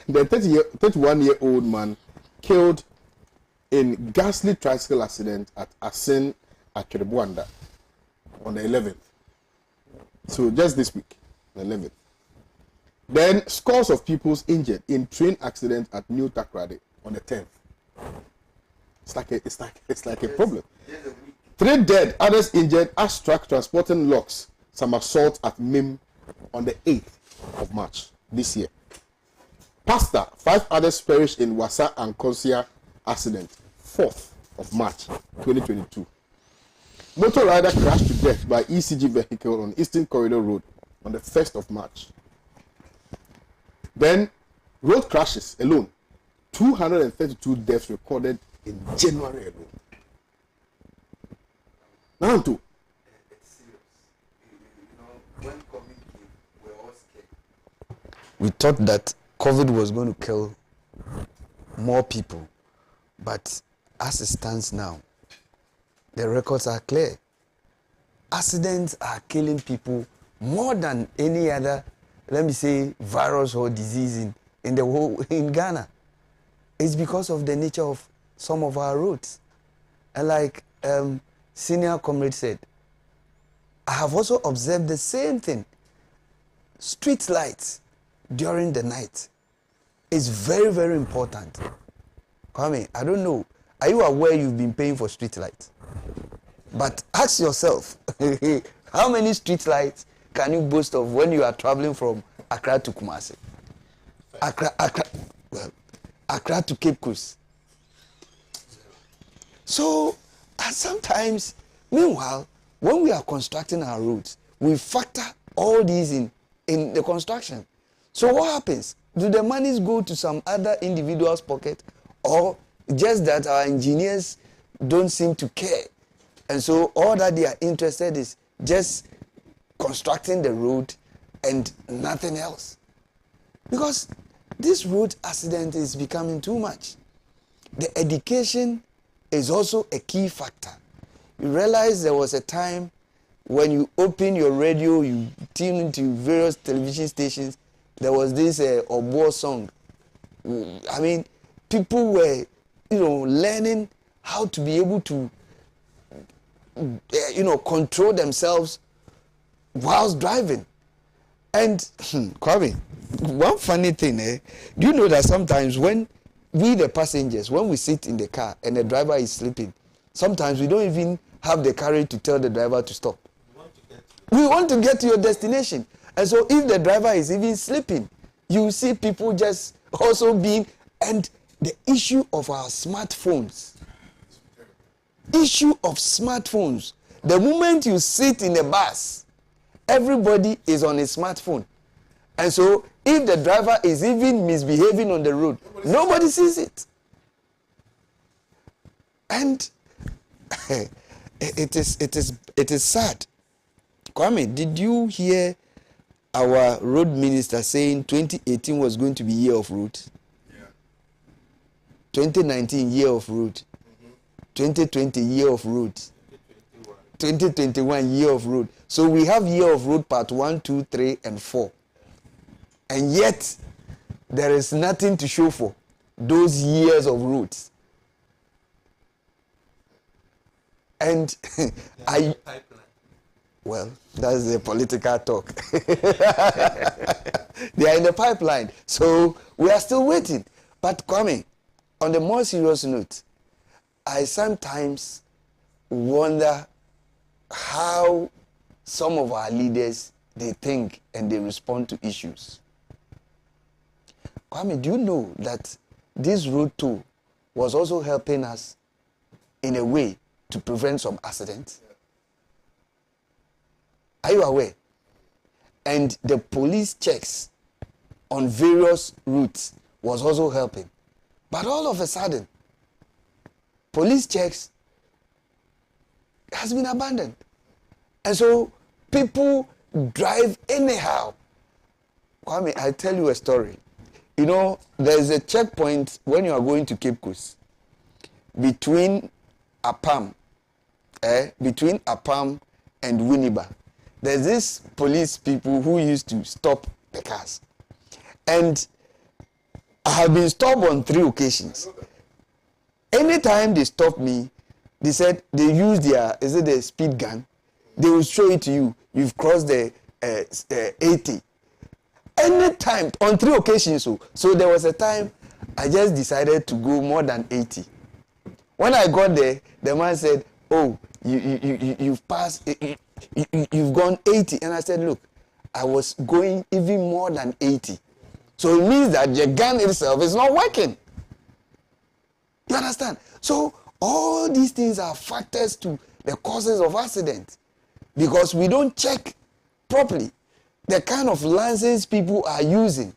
The 31-year-old man killed in ghastly tricycle accident at Asin Akerebuanda on the 11th. So just this week, the 11th. Then scores of people injured in train accident at New Takrade on the 10th. It's like a problem. 3 dead, others injured as truck transporting logs. Some assault at MIM on the 8th of March this year. Pastor, 5 others perished in Wasa and Konsia accident, 4th of March 2022. Motor rider crashed to death by ECG vehicle on Eastern Corridor Road on the 1st of March. Then, road crashes alone, 232 deaths recorded in January alone. Now, too. It's serious. When COVID came, we were all scared. We thought that COVID was going to kill more people, but as it stands now, the records are clear. Accidents are killing people more than any other, let me say, virus or disease in the whole in Ghana. It's because of the nature of some of our roads. And like senior comrade said, I have also observed the same thing. Street lights during the night is very, very important. Kwame, I don't know. Are you aware you've been paying for street lights? But ask yourself, how many street lights can you boast of when you are traveling from Accra to Kumasi? Accra to Cape Coast. So, sometimes, meanwhile, when we are constructing our roads, we factor all these in the construction. So what happens? Do the monies go to some other individual's pocket, or just that our engineers don't seem to care? And so all that they are interested is just constructing the road and nothing else. Because this road accident is becoming too much. The education is also a key factor. You realize there was a time when you open your radio, you tune into various television stations, there was this Obo song. I mean, people were, learning how to be able to, control themselves whilst driving. And, Kwame, one funny thing, do you know that sometimes when we the passengers, when we sit in the car and the driver is sleeping, sometimes we don't even have the courage to tell the driver to stop. We want to get to your destination. And so if the driver is even sleeping, you see people just also being, and the issue of our smartphones. Issue of smartphones. The moment you sit in a bus, everybody is on a smartphone. And so if the driver is even misbehaving on the road, nobody sees it. And it is sad. Kwame, did you hear our road minister saying 2018 was going to be year of road? Yeah. 2019 year of road. 2020 year of road. 2021 year of road. So we have year of road part 1, 2, 3, and 4. And yet, there is nothing to show for those years of roads. And well, that's the political talk. They are in the pipeline. So we are still waiting. But Kwame, on the more serious note, I sometimes wonder how some of our leaders, they think and they respond to issues. Kwame, do you know that this road toll was also helping us in a way to prevent some accidents? Are you aware? And the police checks on various routes was also helping. But all of a sudden, police checks has been abandoned. And so people drive anyhow. Kwame, I tell you a story. You know, there's a checkpoint when you are going to Cape Coast between Apam and Winneba. There's this police people who used to stop the cars. And I have been stopped on 3 occasions. Anytime they stop me, they said they use their, is it the speed gun? They will show it to you. You've crossed the 80. Anytime, on 3 occasions. So there was a time I just decided to go more than 80. When I got there, the man said, oh, you've passed, you've gone 80. And I said, look, I was going even more than 80. So it means that the gun itself is not working. You understand? So all these things are factors to the causes of accidents because we don't check properly the kind of license people are using.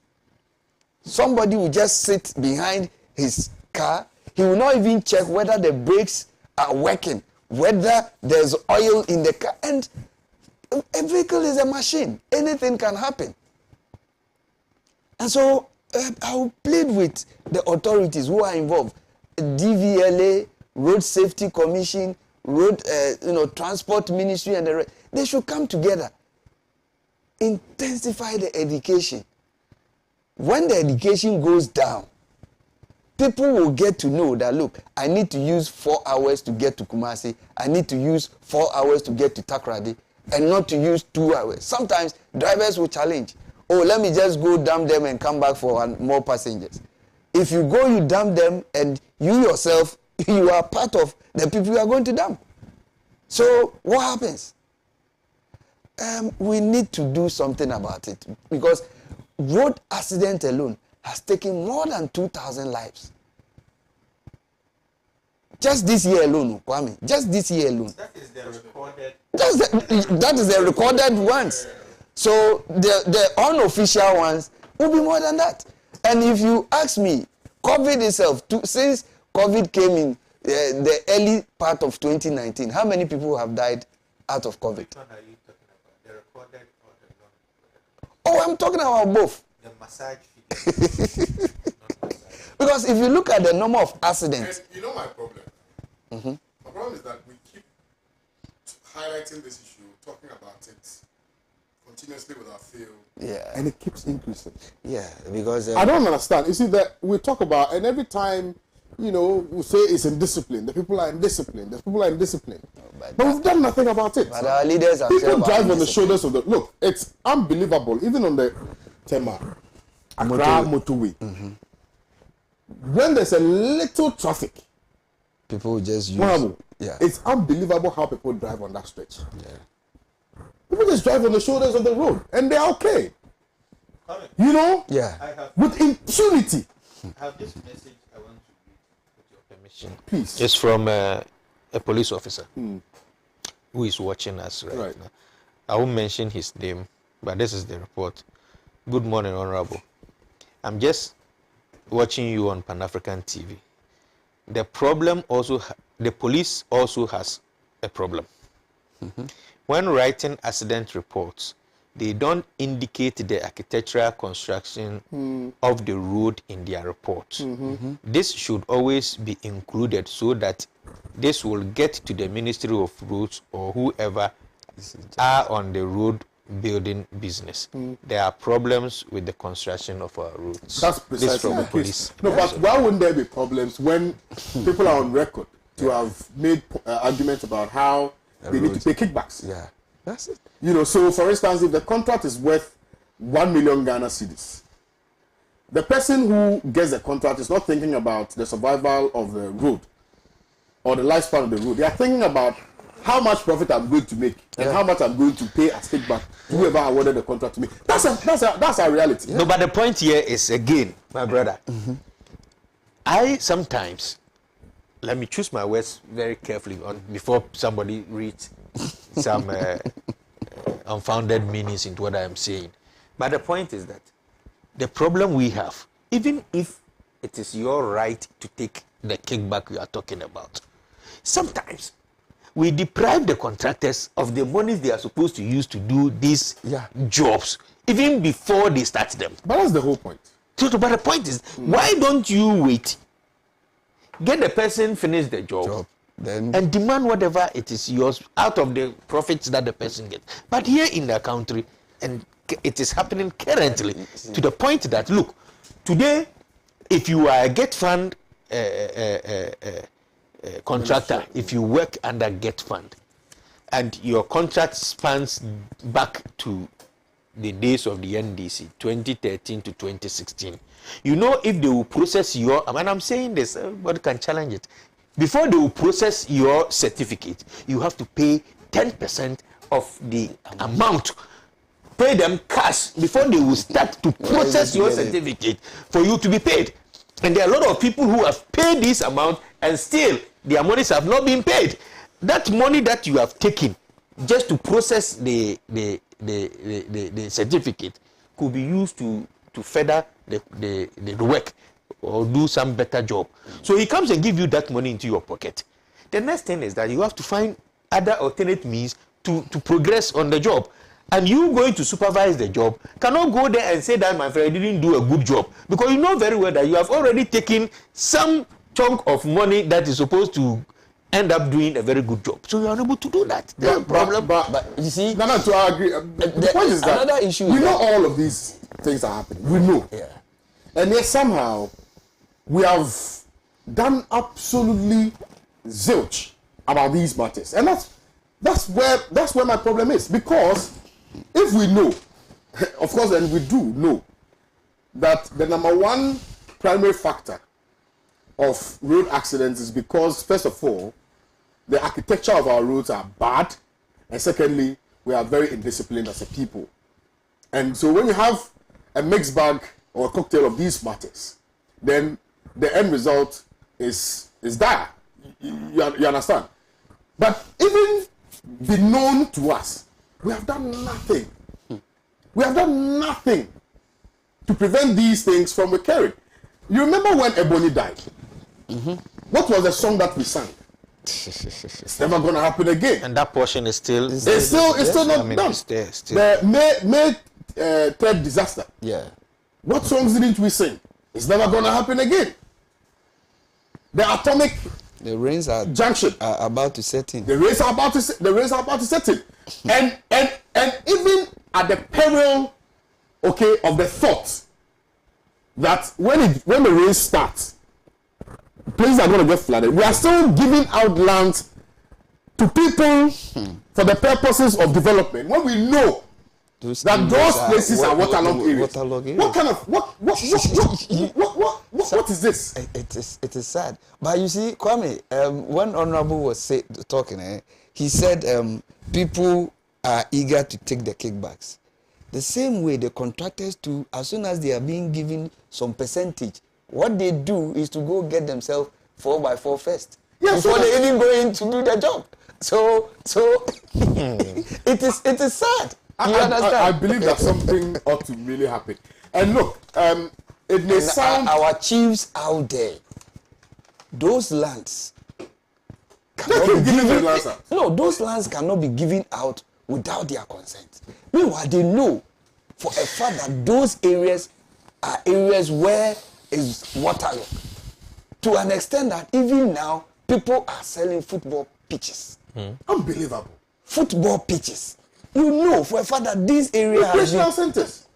Somebody will just sit behind his car. He will not even check whether the brakes are working, whether there's oil in the car. And a vehicle is a machine. Anything can happen. And so I will plead with the authorities who are involved. DVLA, Road Safety Commission, Road Transport Ministry, and the rest. They should come together. Intensify the education. When the education goes down, people will get to know that, look, I need to use 4 hours to get to Kumasi. I need to use 4 hours to get to Takoradi and not to use 2 hours. Sometimes drivers will challenge. Oh, let me just go dump them and come back for more passengers. If you go, you dump them, and you yourself, you are part of the people you are going to dump. So what happens? We need to do something about it because road accident alone has taken more than 2,000 lives. Just this year alone, Kwame. Just this year alone. That is the recorded. That is the recorded ones. So the unofficial ones will be more than that. And if you ask me, COVID itself, since COVID came in the early part of 2019, how many people have died out of COVID? Which one are you talking about? The recorded or the non-recorded? Oh, I'm talking about both. The massage video. Because if you look at the number of accidents. And you know my problem? My problem is that we keep highlighting this issue, talking about it continuously without fail. Yeah. And it keeps increasing. Yeah, because... I don't understand. You see, that we talk about, and every time, we say it's indiscipline. The people are indisciplined. The people are indisciplined. But we've done nothing about it. But our leaders are... People drive on the shoulders of the... Look, it's unbelievable. Even on the Tema, Accra motorway. when there's a little traffic, People just use. Mohamed, Yeah. it's unbelievable how people drive on that stretch. Yeah. People just drive on the shoulders of the road and they're okay. You know? Yeah. With impunity. I have this message I want to read with your permission. Please. It's from a police officer who is watching us Right. now. I won't mention his name, but this is the report. Good morning, Honorable. I'm just watching you on Pan-African TV. The problem also, the police also has a problem. When writing accident reports, they don't indicate the architectural construction of the road in their reports. This should always be included so that this will get to the Ministry of Roads or whoever are on the road building business. There are problems with the construction of our roads. That's This precisely from the the case. police. No, but why wouldn't there be problems when people are on record to have made arguments about how they need to pay kickbacks? Yeah. That's it. You know, so for instance, if the contract is worth 1 million Ghana cedis, the person who gets the contract is not thinking about the survival of the road or the lifespan of the road. They are thinking about how much profit I'm going to make and how much I'm going to pay as kickback to whoever awarded the contract to me. That's our reality. No, but the point here is, again, my brother, I sometimes, let me choose my words very carefully before somebody reads some unfounded meanings into what I am saying. But the point is that the problem we have, even if it is your right to take the kickback we are talking about, sometimes we deprive the contractors of the money they are supposed to use to do these jobs, even before they start them. But that's the whole point. So, but the point is, why don't you wait? Get the person finish the job, Then and demand whatever it is yours out of the profits that the person gets. But here in the country, and it is happening currently to the point that, look, today, if you are a Get Fund contractor, if you work under Get Fund, and your contract spans back to the days of the NDC, 2013 to 2016, you know, if they will process your, and I'm saying this, everybody can challenge it. Before they will process your certificate, you have to pay 10% of the amount. Pay them cash before they will start to process your certificate for you to be paid. And there are a lot of people who have paid this amount and still their monies have not been paid. That money that you have taken just to process the certificate could be used to further the work or do some better job. So he comes and give you that money into your pocket. The next thing is that you have to find other alternate means to progress on the job. And you going to supervise the job cannot go there and say that my friend didn't do a good job, because you know very well that you have already taken some chunk of money that is supposed to end up doing a very good job. So you are unable to do that. The problem. But you see, No, to agree. The point is that another issue we is know that- all of these things are happening. We know. Yeah. And yet somehow we have done absolutely zilch about these matters. And that's where my problem is. Because if we know, of course, and we do know, that the number one primary factor of road accidents is because, first of all, the architecture of our roads are bad, and secondly, we are very indisciplined as a people. And so when you have a mixed bag or a cocktail of these matters, then the end result is dire. You understand? But even be known to us, we have done nothing. We have done nothing to prevent these things from occurring. You remember when Ebony died? What was the song that we sang? It's never going to happen again. And that portion is still... It's still not done. It's there, still. The May 3rd disaster. Yeah. What songs didn't we sing? It's never going to happen again. The atomic The rains are junction. about to set in. The rains are about to set in. And even at the peril, okay, of the thought that when the rain starts, places are going to get flooded. We are still giving out land to people for the purposes of development. When we know that those places are waterlogged areas. Waterlogged areas. What kind of what is this? It is sad. But you see, Kwame, when Honorable was talking, he said people are eager to take the kickbacks. The same way the contractors too, as soon as they are being given some percentage, what they do is to go get themselves 4x4 first. Yes, before they even go in to do their job. So it is sad. You understand? I believe that something ought to really happen. And look, it may sound our chiefs out there, those lands cannot be given. No, those lands cannot be given out without their consent. Meanwhile, they know for a fact that those areas are areas where is waterlogged. To an extent that even now, people are selling football pitches. unbelievable. Football pitches. You know for a fact that these areas Recreational centers.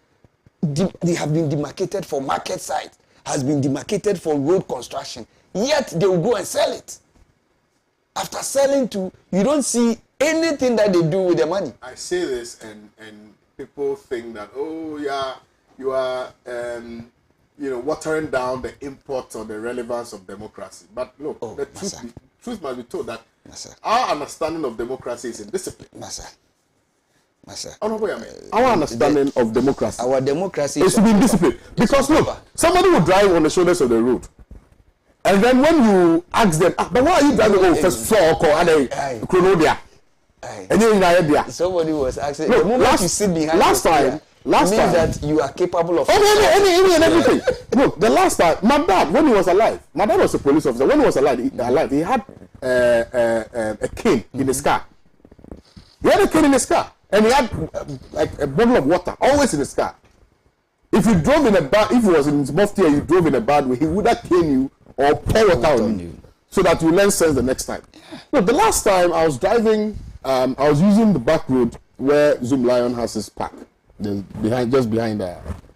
They have been demarcated for market sites, has been demarcated for road construction. Yet they will go and sell it. After selling to, you don't see anything that they do with the money. I say this and people think that, oh yeah, you are watering down the import or the relevance of democracy. But look, the truth must be told that our understanding of democracy is in discipline. Our understanding of democracy. Our democracy is to be in discipline. Because look, somebody will drive on the shoulders of the road. And then when you ask them, but why are you driving over first floor or Chronodia? And somebody was asking, look, the moment you sit behind last time that you are capable of any and everything. Look, the last time, my dad, when he was alive, my dad was a police officer. When he was alive, he had a cane in his car. He had a cane in his car. And he had like a bottle of water, always in his car. If you drove in a bad, if he was in his mufti and you drove in a bad way, he would have cane you or pour water on you so that you learn sense the next time. Look, the last time I was driving, I was using the back road where Zoom Lion has his park, just behind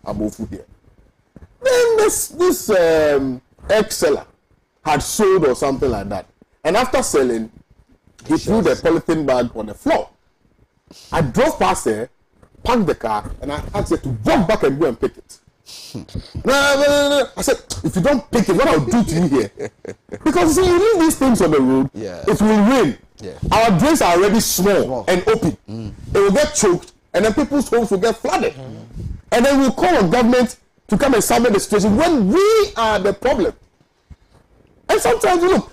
Abofu here. Then this egg seller had sold or something like that, and after selling, he threw the polythene bag on the floor. I drove past there, parked the car, and I asked her to walk back and go and pick it. No. I said, if you don't pick it, what I'll do to you here? Because you see, you leave these things on the road, it will rain. Our drains are already small and open. It will get choked, and then people's homes will get flooded. And then we'll call on government to come and salvage the situation when we are the problem. And sometimes, look,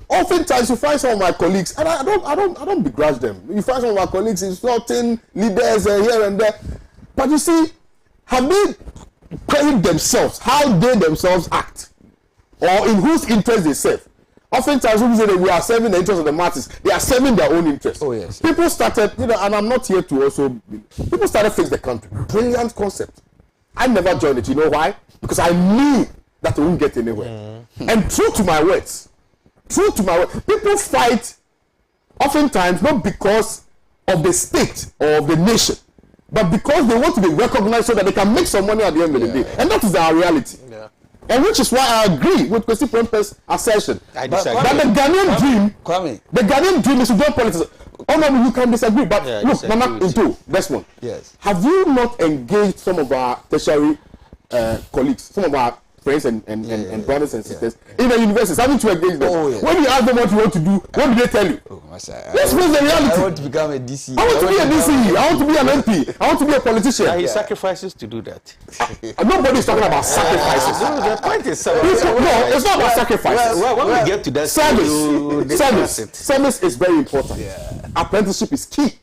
oftentimes you find some of my colleagues, and I don't begrudge them. You find some of my colleagues insulting leaders here and there, but you see, have they credit themselves how they themselves act, or in whose interest they serve? Oftentimes, when we say that we are serving the interest of the masses, they are serving their own interest. Oh yes. People started, and I'm not here to also. People started fix the country. Brilliant concept. I never joined it. You know why? Because I knew that we won't get anywhere. And true to my words, people fight oftentimes not because of the state or of the nation, but because they want to be recognized so that they can make some money at the end of the day. And that is our reality. And which is why I agree with Kwesi Prempeh's assertion that the Ghanaian dream, the Ghanaian dream is to do politics. Oh no, you can disagree, but look, Nana Into, this one. Yes. Have you not engaged some of our tertiary colleagues, some of our friends and brothers and sisters in the universities, having to engage them? When you ask them what you want to do, what do they tell you? Let's face the reality. I want to become a DC. I want to be a DC. I want to be an MP. I want to be a politician. He sacrifices to do that. Nobody's talking about sacrifices. The point is, no, it's not about sacrifices. When we get to that service is very important. Apprenticeship is key.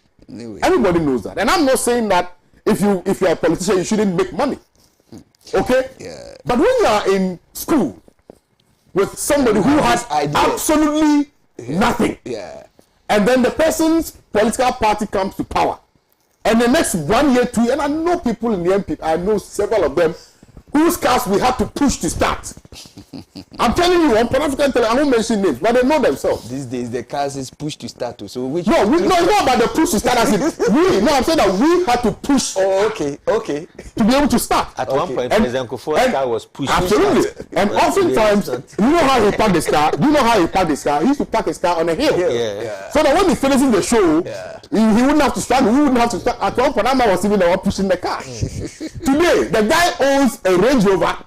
Everybody knows that, and I'm not saying that if you're a politician you shouldn't make money. Okay? But when you are in school with somebody who has absolutely nothing, and then the person's political party comes to power, and the next 1 year, 2 years, and I know people in the MP, I know several of them whose cars we had to push to start. I'm telling you, on Pan-African Television, I won't mention names, but they know themselves. These days, the cars is push to start. So which? No, it's not about the push to start. As in, I'm saying that we had to push. Oh, okay. To be able to start. At one point, President Kufuor's car was pushed. Absolutely. And oftentimes, you know how he parked his car? He used to park his car on a hill. Yeah. So that when he finishes the show, he wouldn't have to struggle. We wouldn't have to start. At one point, that man was even the one pushing the car. Today, the guy owns a Range Rover.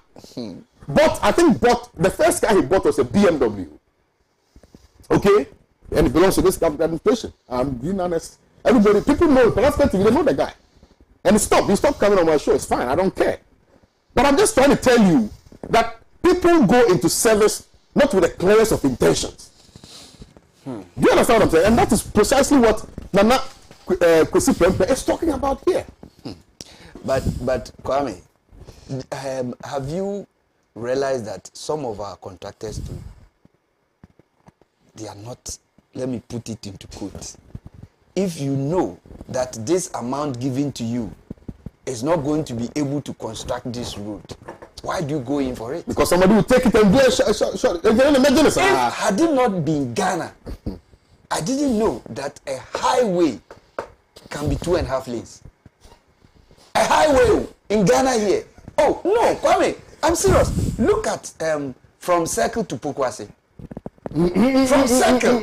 The first car he bought was a BMW. Okay? And it belongs to this administration. I'm being honest. People know, they know the guy. And he stopped coming on my show. It's fine, I don't care. But I'm just trying to tell you that people go into service not with the clearest of intentions. Do you understand what I'm saying? And that is precisely what Nana Kwesi Prempeh is talking about here. But Kwame, have you realized that some of our contractors too, they are not, let me put it into quotes, if you know that this amount given to you is not going to be able to construct this road, why do you go in for it? Because somebody will take it and do a shot. Had it not been Ghana, I didn't know that a highway can be 2.5 lanes. A highway in Ghana here. Oh, no, Kwame, I'm serious. Look at from Circle to Pokwase. From Circle,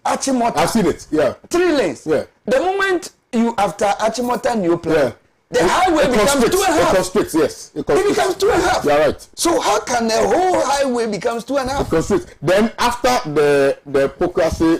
Achimota. I've seen it, yeah. 3 lanes. Yeah. The moment you, after Achimota New Plan, the highway becomes 2.5. It constricts, yes. It becomes 2.5. You're right. So how can the whole highway becomes 2.5? It constricts. Then after the Pokwase,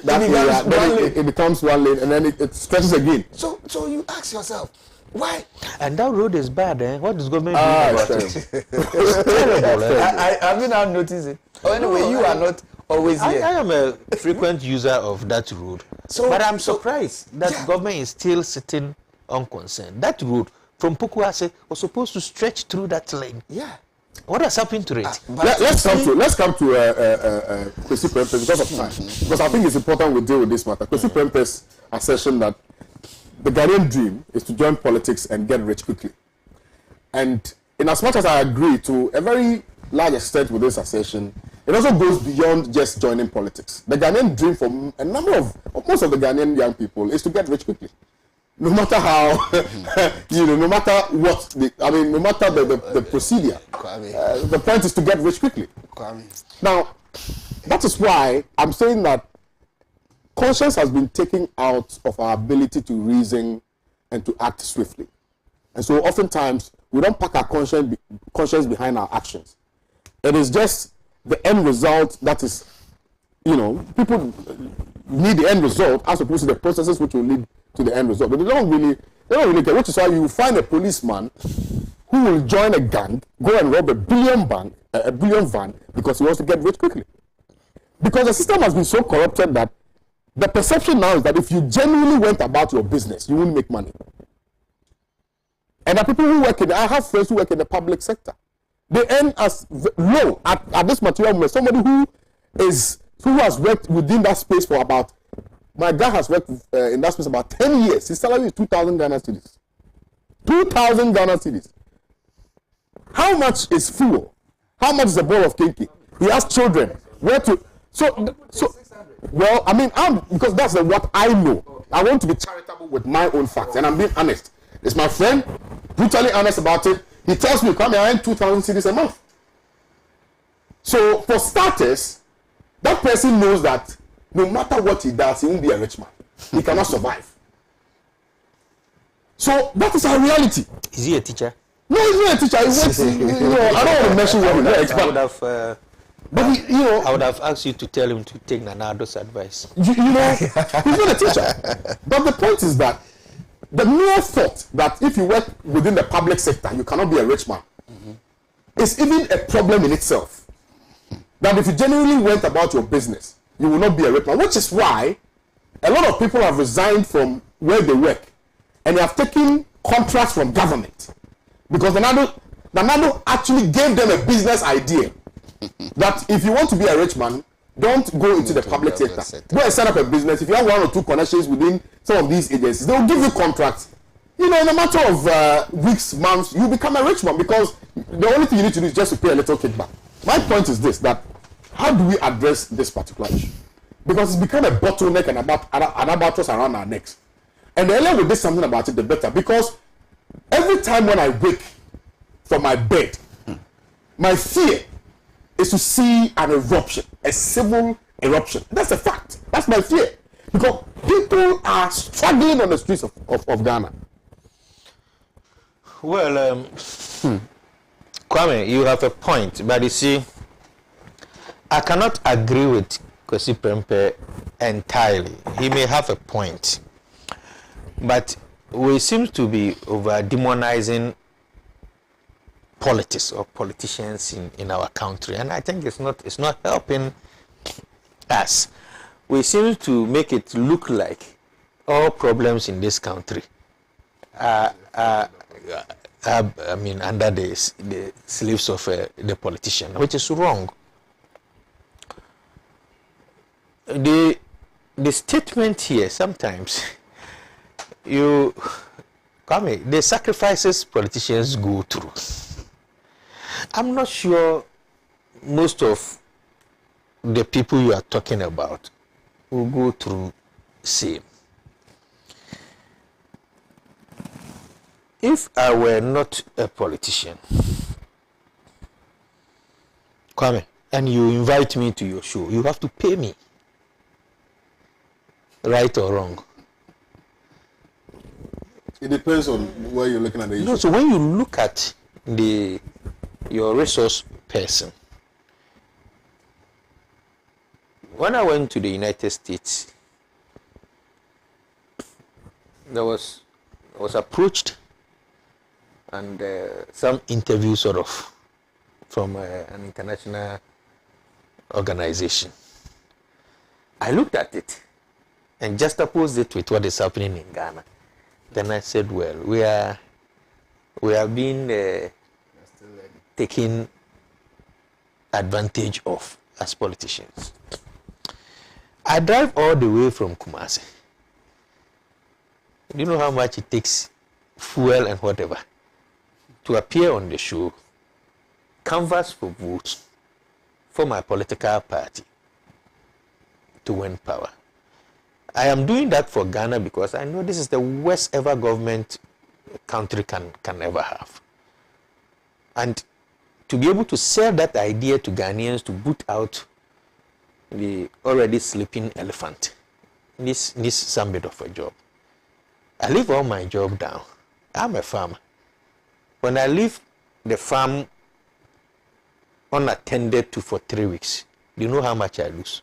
it becomes 1 lane, and then it stretches again. So you ask yourself, why? And that road is bad, eh? What is government doing about it? It's terrible, eh? I mean, I've noticed it. Oh, anyway, you are not always here. I am a frequent user of that road. But I'm surprised that government is still sitting unconcerned. That road from Pokwase was supposed to stretch through that lane. Yeah. What has happened to it? Let's come to Kwesi Prempeh because of time. Because I think it's important we deal with this matter. Kwesi Prempeh's assertion that the Ghanaian dream is to join politics and get rich quickly. And in as much as I agree to a very large extent with this assertion, it also goes beyond just joining politics. The Ghanaian dream for most of the Ghanaian young people is to get rich quickly. No matter how, no matter what, no matter the procedure, the point is to get rich quickly. Now, that is why I'm saying that conscience has been taken out of our ability to reason and to act swiftly. And so oftentimes, we don't pack our conscience behind our actions. It is just the end result that is, people need the end result as opposed to the processes which will lead to the end result. But they don't really care, which is why you find a policeman who will join a gang, go and rob a billion van because he wants to get rich quickly. Because the system has been so corrupted that the perception now is that if you genuinely went about your business, you wouldn't make money. And the people who I have friends who work in the public sector. They earn as low at this material moment. Somebody who has worked within that space for about, my guy has worked in that space about 10 years. His salary is 2,000 Ghana cedis. 2,000 Ghana cedis. How much is fuel? How much is a bowl of kinky? He has children. Well, because that's what I know. I want to be charitable with my own facts, and I'm being honest. It's my friend, brutally honest about it. He tells me, Kwame, I earn 2,000 cedis a month. So, for starters, that person knows that no matter what he does, he won't be a rich man. He cannot survive. So, that is our reality. Is he a teacher? No, he's not a teacher. He works, I don't want to mention what he works, I would have asked you to tell him to take Nanado's advice. He's not a teacher. But the point is that the mere thought that if you work within the public sector, you cannot be a rich man, is even a problem in itself. That if you genuinely went about your business, you will not be a rich man. Which is why a lot of people have resigned from where they work and they have taken contracts from government. Because Nanado actually gave them a business idea. That if you want to be a rich man, don't go into the public sector. Go and set up a business. If you have 1 or 2 connections within some of these agencies, they will give you contracts. In a matter of weeks, months, you become a rich man because the only thing you need to do is just to pay a little kickback. My point is this, that how do we address this particular issue? Because it's become a bottleneck and an albatross around our necks. And the earlier we did something about it, the better. Because every time when I wake from my bed, my fear is to see an eruption, a civil eruption. That's a fact. That's my fear. Because people are struggling on the streets of Ghana. Well, Kwame, you have a point, but you see, I cannot agree with Kwesi Prempeh entirely. He may have a point, but we seem to be over demonizing politics or politicians in our country, and I think it's not helping us. We seem to make it look like all problems in this country are under the sleeves of the politician, which is wrong. The statement here sometimes, Kwame, the sacrifices politicians go through, I'm not sure most of the people you are talking about will go through same. If I were not a politician, Kwame, and you invite me to your show, you have to pay me. Right or wrong? It depends on where you're looking at the issue. No, so when you look at your resource person, when I went to the United States, I was approached and some interview sort of from an international organization. I looked at it and juxtaposed it with what is happening in Ghana. Then I said, well, we are being taken advantage of as politicians. I drive all the way from Kumasi. Do you know how much it takes, fuel and whatever, to appear on the show, canvass for votes for my political party to win power? I am doing that for Ghana because I know this is the worst ever government a country can ever have. And to be able to sell that idea to Ghanaians to boot out the already sleeping elephant, this needs some bit of a job. I leave all my job down. I'm a farmer. When I leave the farm unattended to for 3 weeks, do you know how much I lose?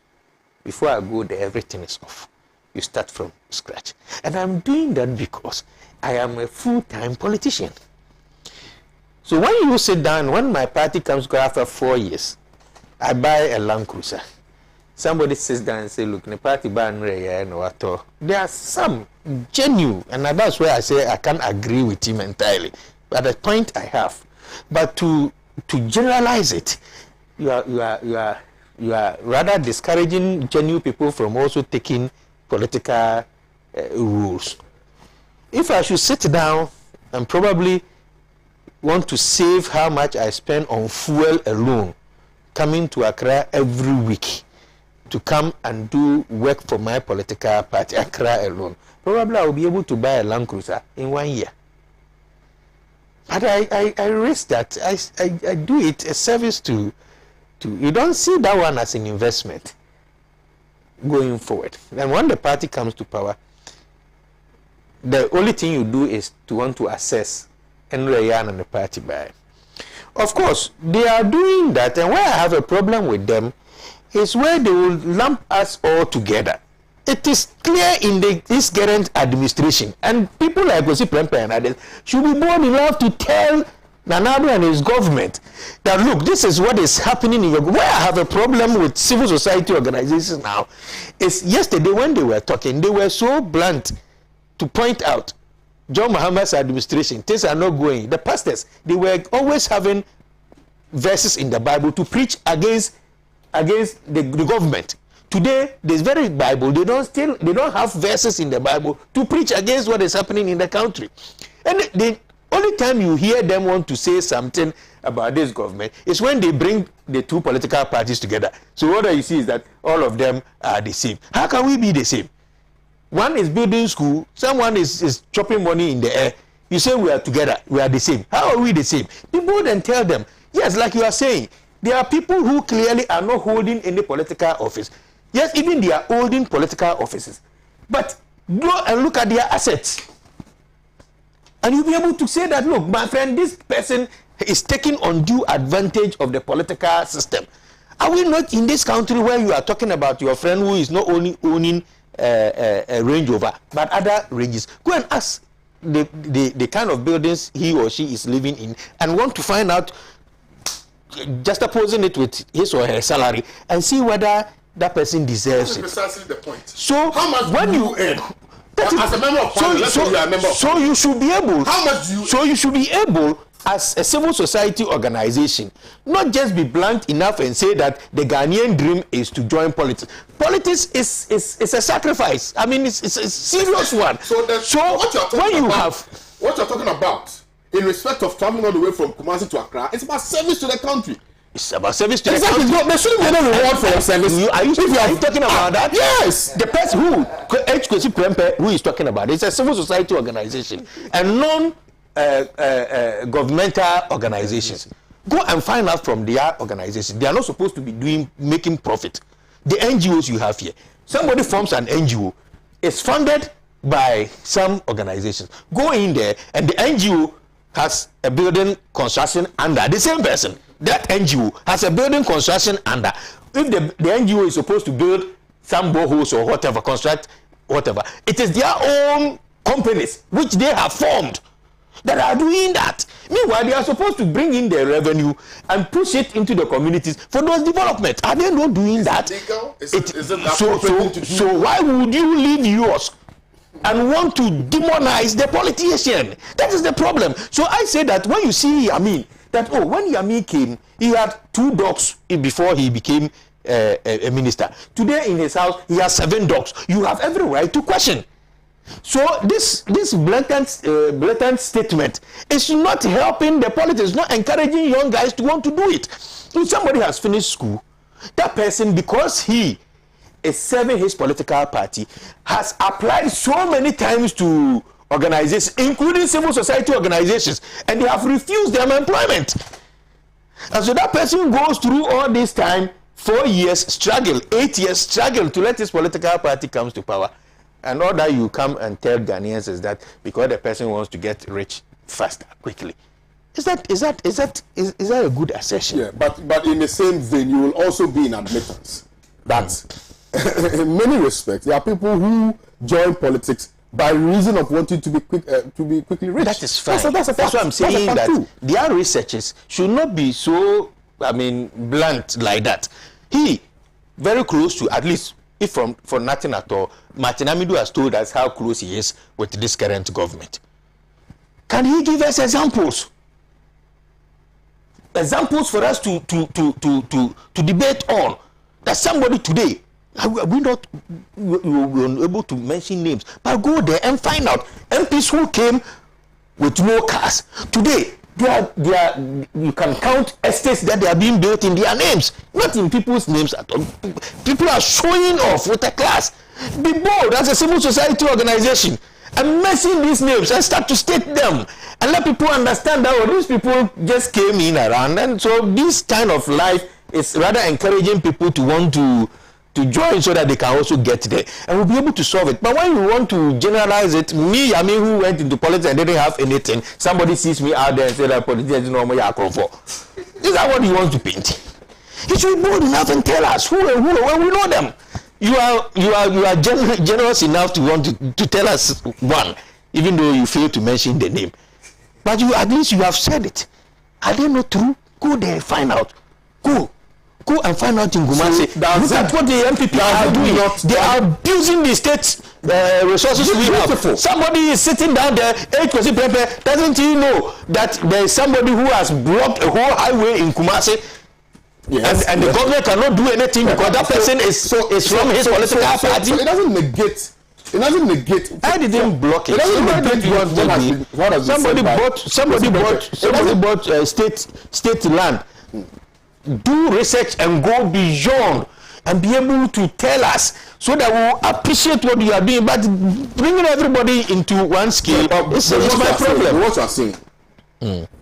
Before I go there, everything is off. You start from scratch. And I'm doing that because I am a full-time politician. So when you sit down, when my party comes after 4 years, I buy a Land Cruiser. Somebody sits down and says, look, the party ban there are some genuine, and that's where I say I can't agree with him entirely. At the point I have. But to generalize it, you are rather discouraging genuine people from also taking political rules. If I should sit down and probably want to save how much I spend on fuel alone, coming to Accra every week to come and do work for my political party, Accra alone, probably I will be able to buy a Land Cruiser in 1 year. But I risk that. I do it a service to you don't see that one as an investment going forward. And when the party comes to power, the only thing you do is to want to assess Enrayan and the party by. Of course, they are doing that, and where I have a problem with them is where they will lump us all together. It is clear in this current administration, and people like Kwesi Prempeh and others should be bold enough to tell Nana Addo and his government that, look, this is what is happening in your... Where I have a problem with civil society organizations now is yesterday when they were talking, they were so blunt to point out John Mahama's administration, things are not going. The pastors, they were always having verses in the Bible to preach against the government. Today, this very Bible, they don't have verses in the Bible to preach against what is happening in the country. And Only time you hear them want to say something about this government is when they bring the two political parties together. So what you see is that all of them are the same. How can we be the same? One is building school, someone is chopping money in the air. You say we are together, we are the same. How are we the same? People then tell them, yes, like you are saying, there are people who clearly are not holding any political office. Yes, even they are holding political offices. But go and look at their assets. And you'll be able to say that, look, my friend, this person is taking undue advantage of the political system. Are we not in this country where you are talking about your friend who is not only owning a Range Rover, but other ranges? Go and ask the kind of buildings he or she is living in and want to find out, just opposing it with his or her salary, and see whether that person deserves it. Precisely the point. So how much when you earn? As a member of Parliament, let's say you are a member of so you should be able. How much do you? So you should be able, as a civil society organization, not just be blunt enough and say that the Ghanaian dream is to join politics. Politics is a sacrifice. I mean, it's a serious one. So what you're talking about, in respect of traveling all the way from Kumasi to Accra, it's about service to the country. It's about service to exactly. the country. There shouldn't be any reward for your service. Are you talking about that? Yes. The person who HKC Prempe, who is talking about it, it's a civil society organization and non-governmental organizations. Go and find out from their organization. They are not supposed to be making profit. The NGOs you have here, somebody forms an NGO, it's funded by some organizations. Go in there, and the NGO has a building construction under the same person. That NGO has a building construction under. If the NGO is supposed to build some boreholes or whatever, construct whatever, it is their own companies which they have formed that are doing that. Meanwhile, they are supposed to bring in their revenue and push it into the communities for those development. Are they not doing that? So why would you leave yours and want to demonize the politician? That is the problem. So I say that when you see Yamin, that when Yamin came, he had 2 dogs before he became a minister. Today in his house, he has 7 dogs. You have every right to question. So this blatant statement is not helping the politics, not encouraging young guys to want to do it. If somebody has finished school, that person, because he is serving his political party, has applied so many times to organizations, including civil society organizations, and they have refused them employment. And so that person goes through all this time, 4 years struggle, 8 years struggle to let his political party comes to power. And all that you come and tell Ghanaians is that because the person wants to get rich faster, quickly. Is that a good assertion? Yeah, but in the same vein, you will also be in admittance that in many respects there are people who join politics by reason of wanting to be quickly rich. That is fine. That's what I'm saying, that their researches should not be so, blunt like that. He, very close to, at least, if for nothing at all, Martin Amidu has told us how close he is with this current government. Can he give us examples? Examples for us to debate on. That somebody today, we're not able to mention names, but go there and find out MPs who came with no cars. Today, you can count estates that they are being built in their names, not in people's names at all. People are showing off with a class. Be bold as a civil society organization and mention these names and start to state them and let people understand that these people just came in around. And so this kind of life is rather encouraging people to want to join so that they can also get there and we'll be able to solve it. But when you want to generalize it, who went into politics and didn't have anything, somebody sees me out there and say that politicians know me for. Is that what he wants to paint? He should be bold enough and tell us who we know them. You are generous enough to want to tell us one, even though you fail to mention the name. But at least you have said it. Are they not true? Go there and find out. Go and find out in Kumasi. Look at what the MPP are doing. They are abusing the state resources we have. Somebody is sitting down there, doesn't he know that there is somebody who has blocked a whole highway in Kumasi? Yes, and the government cannot do anything because that person is from his political party. So it doesn't negate It doesn't negate. I didn't block it. It doesn't negate what has been somebody bought state land. Do research and go beyond and be able to tell us so that we will appreciate what you are doing. But bringing everybody into one scale is my problem. What you are saying.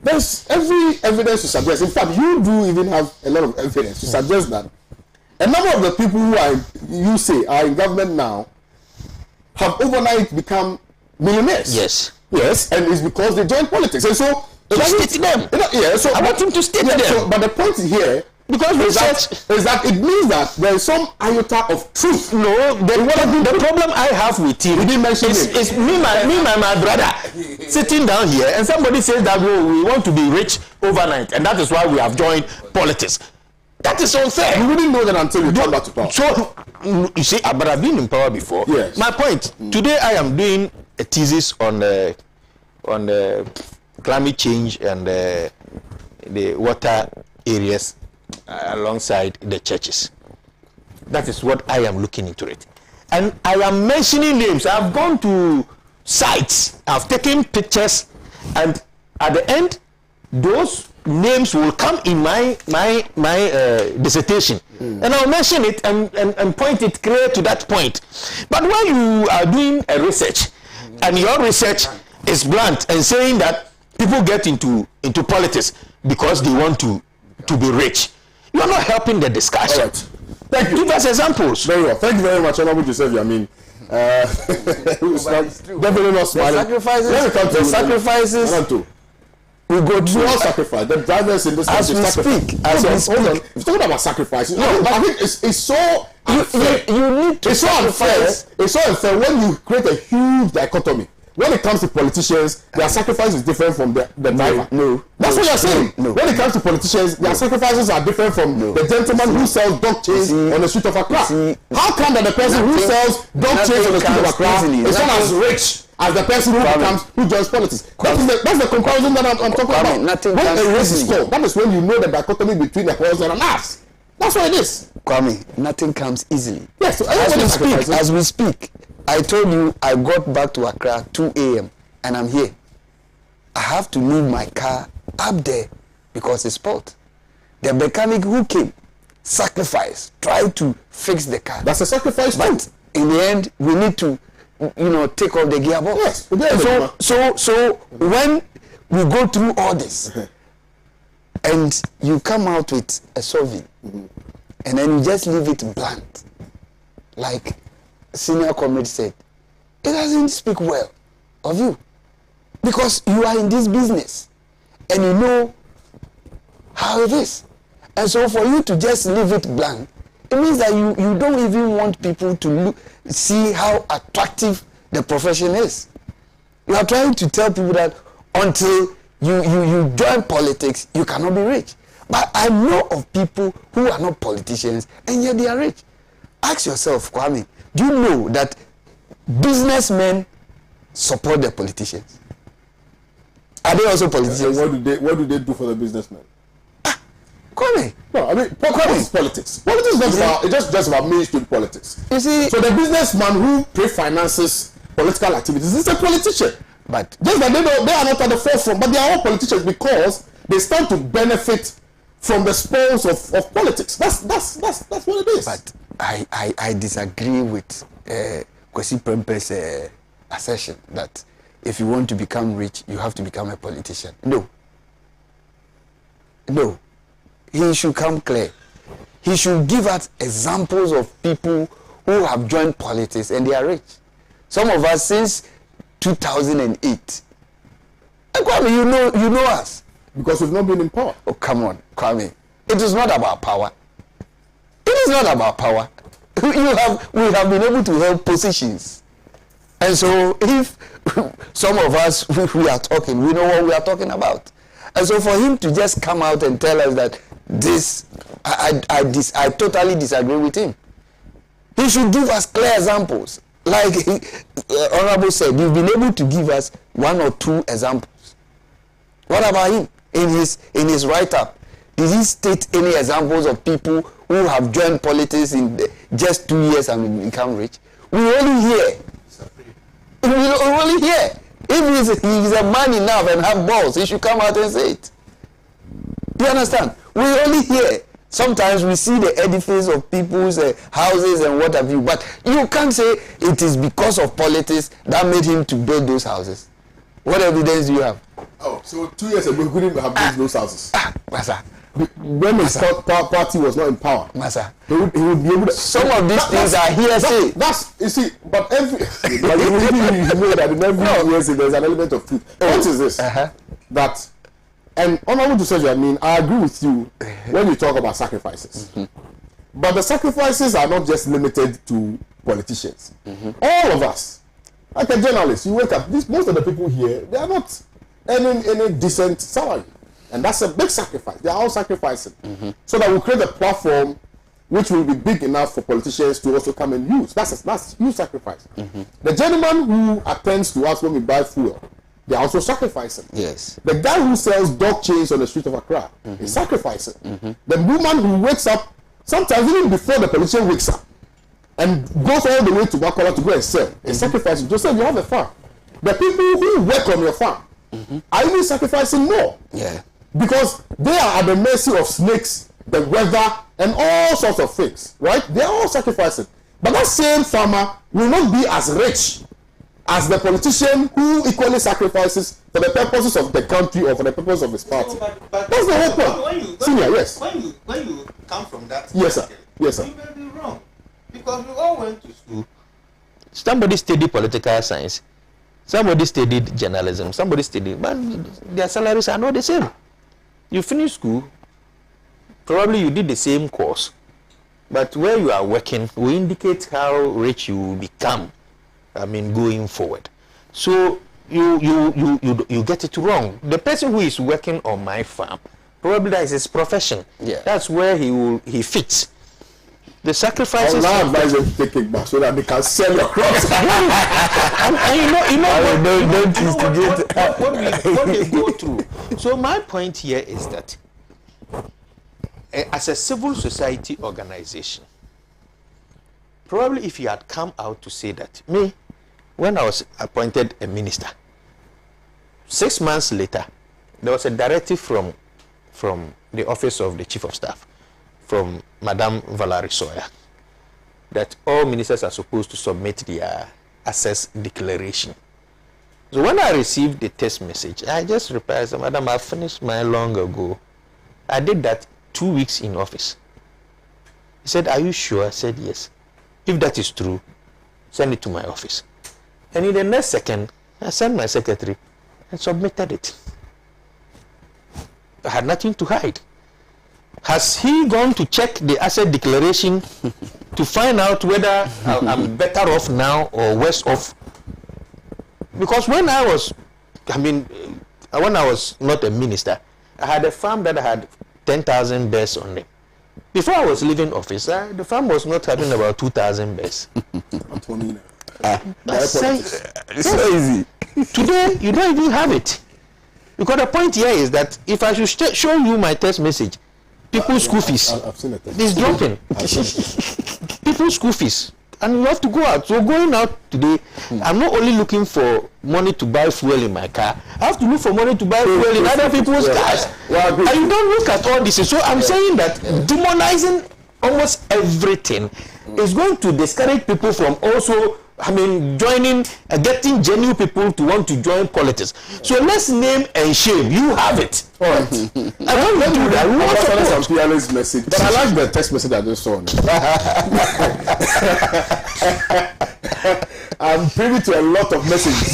There's every evidence to suggest. In fact, you do even have a lot of evidence to suggest that a number of the people who you say are in government now have overnight become millionaires. Yes. Yes, and it's because they joined politics. And so state them. Yeah, so I want him to state them. So, but the point here, because is that it means that there is some iota of truth. No, the problem I have with him is me my brother sitting down here and somebody says that we want to be rich overnight and that is why we have joined politics. That is unfair. You wouldn't know that until you come back to power. So you see, but I've been in power before. Yes. My point today, I am doing a thesis on the climate change and the water areas alongside the churches. That is what I am looking into it, and I am mentioning names. I've gone to sites, I've taken pictures, and at the end, those names will come in my dissertation, and I'll mention it and point it clear to that point. But when you are doing a research, and your research is blunt and saying that people get into politics because they want to be rich, you are not helping the discussion. All right. Thank you. Give us examples. Very well. Thank you very much, Honorable Joseph. I mean, definitely not smiling. The sacrifices. We go through all sacrifice. The drivers in this country sacrifice. Hold on. If talking about sacrifice, I think it's so unfair. You need to sacrifice. It's so unfair when you create a huge dichotomy. When it comes to politicians, their sacrifice is different from the driver. No. That's what you're saying. No. When it comes to politicians, their sacrifices are different from the gentleman who sells dog chains on the street of Accra. How come that the person who sells dog chains on the street of Accra is not as rich as the person who joins politics? That's the comparison that I'm talking about. When a race is called, that is when you know the dichotomy between the horse and an ass. That's what it is. Kwame, nothing comes easily. Yes, so as we speak, I told you I got back to Accra 2 a.m. and I'm here. I have to leave my car up there because it's spoiled. The mechanic who came, sacrificed, tried to fix the car. That's a sacrifice. But in the end, we need to, take off the gearbox. Yes. So when we go through all this, and you come out with a solving, and then you just leave it blunt, like senior comrade said, it doesn't speak well of you, because you are in this business and you know how it is. And so for you to just leave it blank, it means that you don't even want people to see how attractive the profession is. You are trying to tell people that until you join politics, you cannot be rich. But I know of people who are not politicians and yet they are rich. Ask yourself, Kwame, do you know that businessmen support their politicians? Are they also politicians? What do they do for the businessmen? Kwame. No, I mean, politics. Politics is just about mainstream politics. You see, so the businessman who pre-finances political activities is a politician. But just that they are not at the forefront, but they are all politicians because they stand to benefit from the spoils of politics. That's what it is. But I disagree with Kwesi Prempe's assertion that if you want to become rich, you have to become a politician. No. He should come clear. He should give us examples of people who have joined politics and they are rich. Some of us since 2008. And Kwame, you know us. Because we've not been in power. Oh, come on, Kwame. It is not about power. It is not about power. We have been able to hold positions. And so if some of us, we are talking, we know what we are talking about. And so for him to just come out and tell us that this, I totally disagree with him. He should give us clear examples. Like Honorable said, you've been able to give us 1 or 2 examples. What about him? In his write-up, did he state any examples of people who have joined politics in just 2 years and become rich? We only hear We will only hear. If he's a man enough and have balls, he should come out and say it. Do you understand? We only hear. Sometimes we see the edifice of people's houses and what have you, but you can't say it is because of politics that made him to build those houses. What evidence do you have? Oh, so 2 years ago, he couldn't have built those houses. Masa. When his party was not in power, Masa. he would be able to. Some of these things are hearsay. That's you see, but but you know that in every hearsay there's an element of truth. What is this? That, and honorable to say, I mean, I agree with you when you talk about sacrifices. But the sacrifices are not just limited to politicians. All of us, like a journalist, you wake up. Most of the people here, they are not earning any decent salary. And that's a big sacrifice. They are all sacrificing. So that will create a platform which will be big enough for politicians to also come and use. That's huge sacrifice. The gentleman who attends to us when we buy fuel, they are also sacrificing. Yes. The guy who sells dog chains on the street of Accra is sacrificing. The woman who wakes up, sometimes even before the politician wakes up, and goes all the way to Bakola to go and sell, is sacrificing. Just say you have a farm. The people who work on your farm are even sacrificing more. Yeah. Because they are at the mercy of snakes, the weather, and all sorts of things, right? They are all sacrificing. But that same farmer will not be as rich as the politician who equally sacrifices for the purposes of the country or for the purpose of his party. But that's the whole point. Senior, yes. When you come from that, yes, sir. Yes, sir. You may be wrong, because we all went to school. Somebody studied political science, somebody studied journalism, somebody studied, but their salaries are not the same. You finish school, probably you did the same course, but where you are working will indicate how rich you will become. I mean, going forward. So you get it wrong. The person who is working on my farm, probably that is his profession. Yeah. That's where he fits. The sacrifices. I'll now advise them to take it back so that they can sell your crops. What they go through. So my point here is that as a civil society organization, probably if you had come out to say that, me, when I was appointed a minister, 6 months later, there was a directive from the office of the chief of staff, from Madame Valerie Sawyer, that all ministers are supposed to submit their assess declaration. So when I received the text message, I just replied, Madam, I finished mine long ago. I did that 2 weeks in office. He said, are you sure? I said, yes. If that is true, send it to my office. And in the next second, I sent my secretary and submitted it. I had nothing to hide. Has he gone to check the asset declaration to find out whether I'm better off now or worse off? Because when I was not a minister, I had a farm that had 10,000 bears on it. Before I was leaving office, the farm was not having about 2,000 bears. It's so easy. Today, you don't even have it. Because the point here is that if I should show you my text message, people's school fees is dropping. People's school fees. And you have to go out. So going out today, I'm not only looking for money to buy fuel in my car. I have to look for money to buy fuel in other people's cars. And you don't look at all this. So I'm saying that demonizing almost everything is going to discourage people from also, joining, getting genuine people to want to join politics. So let's name and shame. You have it. All right. I don't do that. We want to send some fearless message, but I like the text message I just saw. I'm privy to a lot of messages.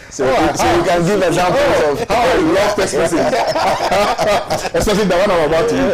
So you can give examples of how I love text messages, especially the one I'm about to use.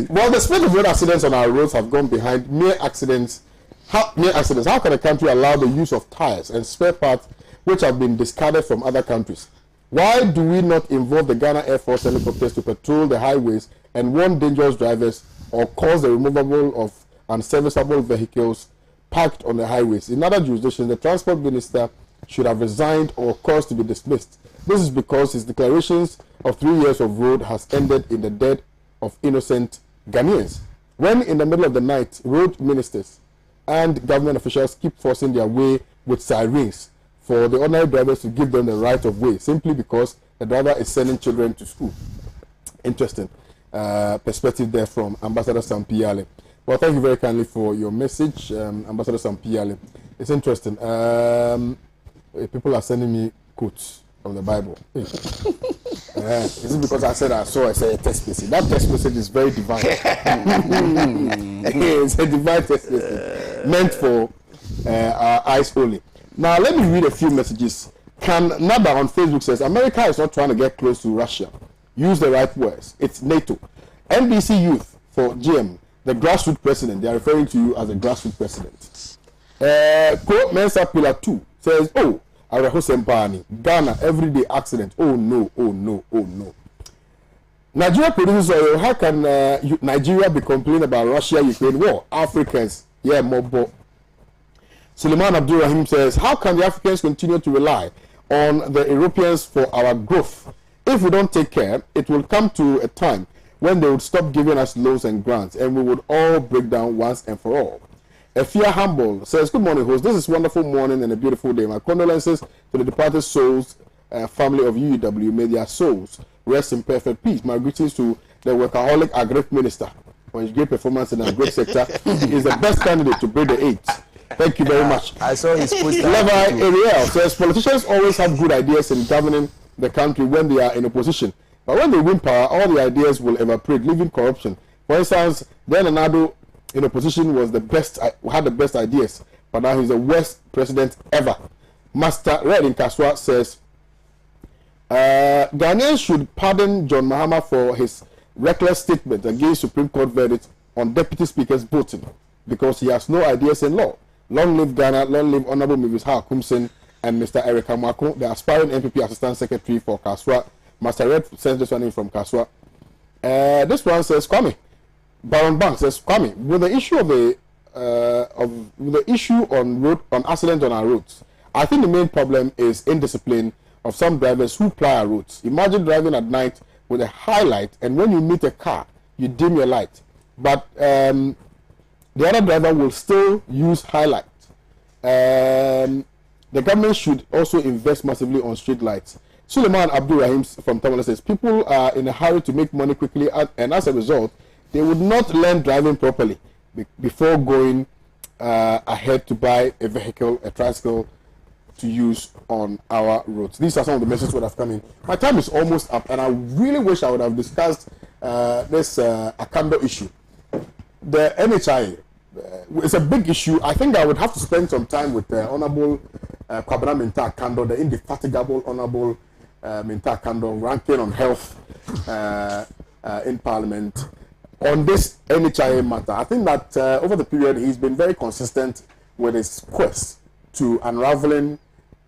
Well, the spate of road accidents on our roads have gone behind mere accidents. How can a country allow the use of tires and spare parts which have been discarded from other countries? Why do we not involve the Ghana Air Force helicopters to patrol the highways and warn dangerous drivers or cause the removal of unserviceable vehicles parked on the highways? In other jurisdictions, the transport minister should have resigned or caused to be dismissed. This is because his declarations of 3 years of road has ended in the death of innocent Ghanaians. when in the middle of the night, road ministers and government officials keep forcing their way with sirens for the ordinary drivers to give them the right of way, simply because the driver is sending children to school. Interesting perspective there from Ambassador Sampiale. Well, thank you very kindly for your message, Ambassador Sampiale. It's interesting. People are sending me quotes from the Bible. Is it because I said I saw a text message? That text message is very divine. It's a divine text message meant for our eyes only. Now, let me read a few messages. Can Naba on Facebook says, America is not trying to get close to Russia. Use the right words. It's NATO. NBC Youth for GM, the grassroots president. They are referring to you as a grassroots president. Ko Mensa Pillar 2 says, oh, Arahosempani, Ghana, everyday accident. Oh no, oh no, oh no. Nigeria produces oil. How can Nigeria be complaining about Russia-Ukraine war? Africans, yeah, more. Suleiman Abdurrahim says, how can the Africans continue to rely on the Europeans for our growth? If we don't take care, it will come to a time when they would stop giving us loans and grants, and we would all break down once and for all. Efia Humble says, good morning, host. This is a wonderful morning and a beautiful day. My condolences to the departed souls, family of UEW. May their souls rest in perfect peace. My greetings to the workaholic agri minister for his great performance in the agri sector. He is the best candidate to break the AIDS. Thank you very much. I saw his poster. Levi Ariel says, politicians always have good ideas in governing the country when they are in opposition. But when they win power, all the ideas will evaporate, leaving corruption. For instance, then Anado in opposition was the best, had the best ideas, but now he's the worst president ever. Master Red in Kaswa says, Ghanaians should pardon John Mahama for his reckless statement against Supreme Court verdict on Deputy Speaker's voting, because he has no ideas in law. Long live Ghana, long live Honorable Mrs. Kumsin and Mr. Eric Amako, the aspiring NPP Assistant Secretary for Kaswa. Master Red sends this one in from Kaswa. This one says, Kwame. Baron Bank says, Kwame, with the issue of the issue on accidents on our roads, I think the main problem is indiscipline of some drivers who ply our roads. Imagine driving at night with a high light, and when you meet a car, you dim your light. But the other driver will still use highlight. The government should also invest massively on street lights. Suleiman Abdurrahim from Tamale says, people are in a hurry to make money quickly, and as a result, they would not learn driving properly before going ahead to buy a vehicle, a tricycle to use on our roads. These are some of the messages that have come in. My time is almost up, and I really wish I would have discussed this Akando issue. The NHI, it's a big issue. I think I would have to spend some time with the Honorable Kwabena Minta Akando, the indefatigable Honorable Minta Akando, ranking on health in Parliament, on this NHI matter. I think that over the period he's been very consistent with his quest to unraveling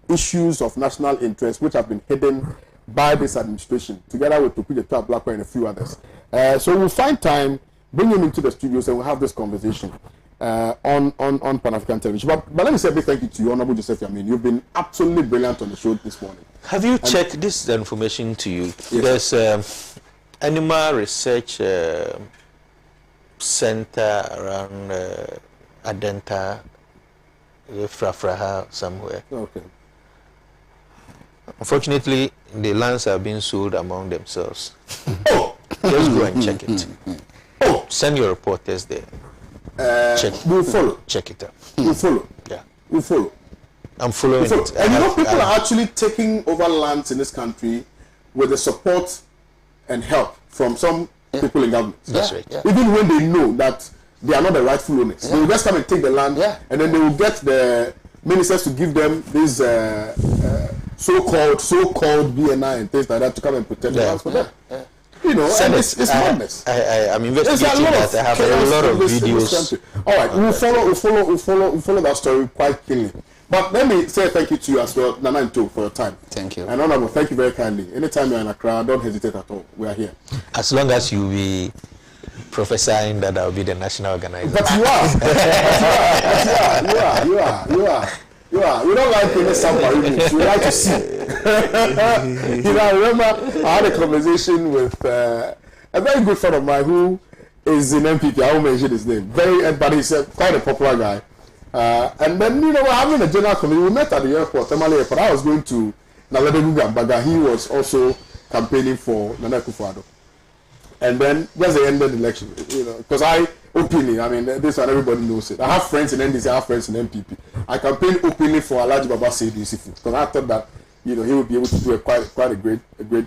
issues of national interest which have been hidden by this administration, together with Tukuja Blackwell and a few others. So we'll find time, bring him into the studios, and we'll have this conversation on Pan-African television. But let me say a big thank you to you, Honorable Joseph Yamin. You've been absolutely brilliant on the show this morning. Have you checked this information to you? Yes. There's animal research center around Adenta, Frafraha, somewhere. Okay. Unfortunately, the lands are being sold among themselves. Oh, just go and check it. Oh, send your reporters there. Check. We'll follow. Check it out. We'll follow. Yeah. We'll follow. I'm following it. And you know, people are actually taking over lands in this country with the support and help from some people in government. That's right. Yeah. Even when they know that they are not the rightful owners. They will just come and take the land, and then they will get the ministers to give them these so-called BNI and things like that to come and protect the lands for them. You know, and it's madness. I'm investigating that. I have a lot of videos. All right, we'll follow that story quite keenly. But let me say thank you to you as well, Nana Nto, for your time. Thank you. And Honorable, thank you very kindly. Anytime you're in Accra, don't hesitate at all. We are here. As long as you be prophesying that I'll be the national organizer. But you are. You are. We don't like any sample. We like to see. You know, I remember I had a conversation with a very good friend of mine who is in MPP. I won't mention his name. But he's quite a popular guy. And then, we're having a general committee. We met at the airport, Tamale Airport. I was going to Naledi Gambaga. He was also campaigning for Nana Akufo-Addo. And then, just the end of the election, because openly, I mean, this one everybody knows it. I have friends in NDC, I have friends in MPP. I campaigned openly for Alhaji Baba Seydou Yusufu because I thought that, he would be able to do quite a great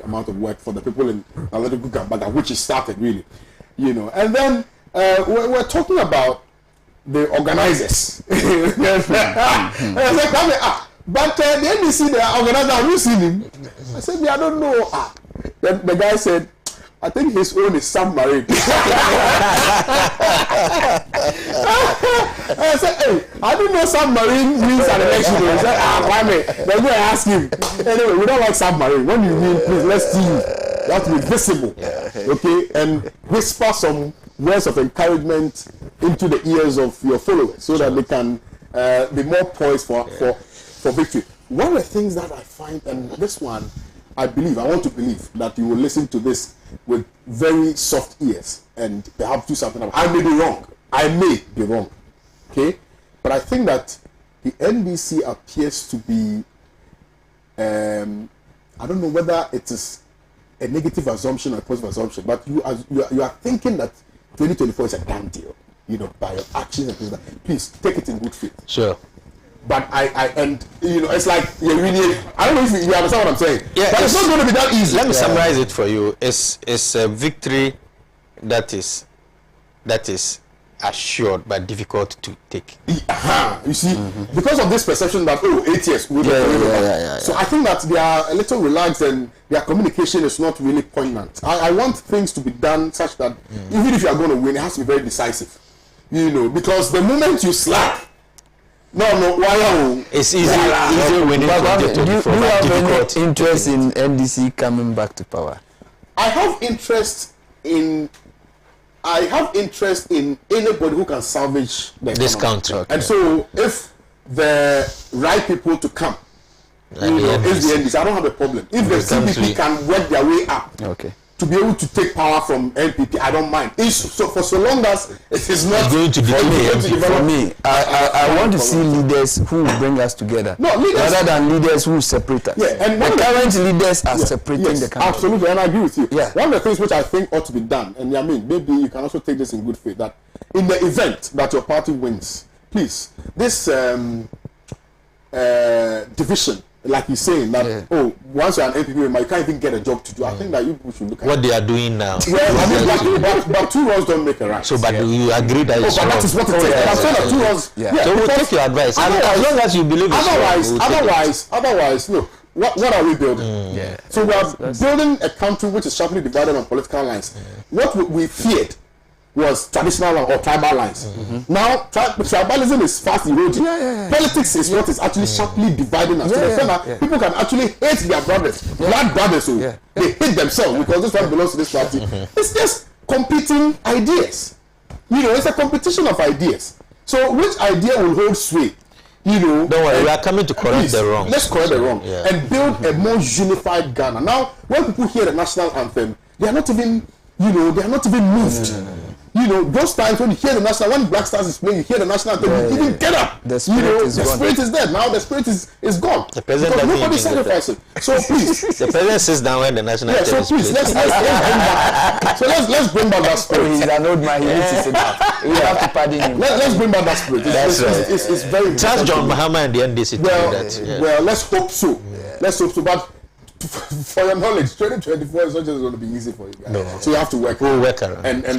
amount of work for the people in Naledi Gambaga, which he started really, And then we're talking about the organizers. And I said, but the NDC, the organizer, have you seen him? I said, I don't know. Then the guy said, I think his own is submarine. I said, hey, I didn't know submarine means an election. He said, Kwame, then go and ask him. Anyway, we don't like submarine. When you win, please, let's see you. You have to be visible. Okay? And whisper some words of encouragement into the ears of your followers so that they can be more poised for victory. One of the things that I find, and this one, I want to believe that you will listen to this with very soft ears and perhaps do something about it. I may be wrong. Okay? But I think that the NDC appears to be, I don't know whether it is a negative assumption or a positive assumption, but you are thinking that 2024 is a done deal, by your actions and things like that. Please take it in good faith. Sure. But it's like you're really, I don't know if you understand what I'm saying. Yeah, but it's not going to be that easy. Let me summarize it for you. It's a victory that is assured but difficult to take. You see, because of this perception that 8 years will be So I think that they are a little relaxed and their communication is not really poignant. I want things to be done such that even if you are going to win, it has to be very decisive. Because the moment you slack, it's easy winning. Do you have any interest in NDC coming back to power? I have interest in anybody who can salvage this country. Okay. And so if the right people to come, if the NDC, I don't have a problem. If the CPP can work their way up, to be able to take power from NPP, I don't mind. So long as it is not going to for me, I want to see leaders who bring us together, rather than leaders who separate us. And the current leaders are separating the country. Absolutely, and I agree with you. One of the things which I think ought to be done, and maybe you can also take this in good faith, that in the event that your party wins, please, this division, like he's saying that once you're an MPP member, you can't even get a job to do. I think that you people should look at what they are doing now. But 2 wrongs don't make a right. So, but you agree that it's but that is what it is. I'm saying that 2 wrongs. So we'll take your advice. As long as you believe it's otherwise, look, what are we building? So we are building a country which is sharply divided on political lines. What we feared was traditional or tribal lines. Now, tribalism is fast eroding. Politics is what is actually sharply dividing us. People can actually hate their brothers, blood brothers. They hate themselves because this one belongs to this party. It's just competing ideas. It's a competition of ideas. So, which idea will hold sway? Don't worry, we are coming to correct the wrong. Let's correct the wrong and build a more unified Ghana. Now, when people hear the national anthem, they are not even, they are not even moved. Those times when you hear the national, when Black Stars is playing, you hear the national anthem, you even get up. The spirit is gone. The spirit is dead. Now the spirit is gone. The president because nobody sacrifices. So please, the president sits down when the national anthem is played. Let's bring back. So let's bring back that spirit. He's an old man. He needs to sit down. We have to pardon him. Let's bring back that spirit. It's very important. Trust John Mahama and the NDC to do that. Well, let's hope so. Let's hope so. But for your knowledge, 2024 is not just going to be easy for you guys. No. So you have to work. We'll work around. And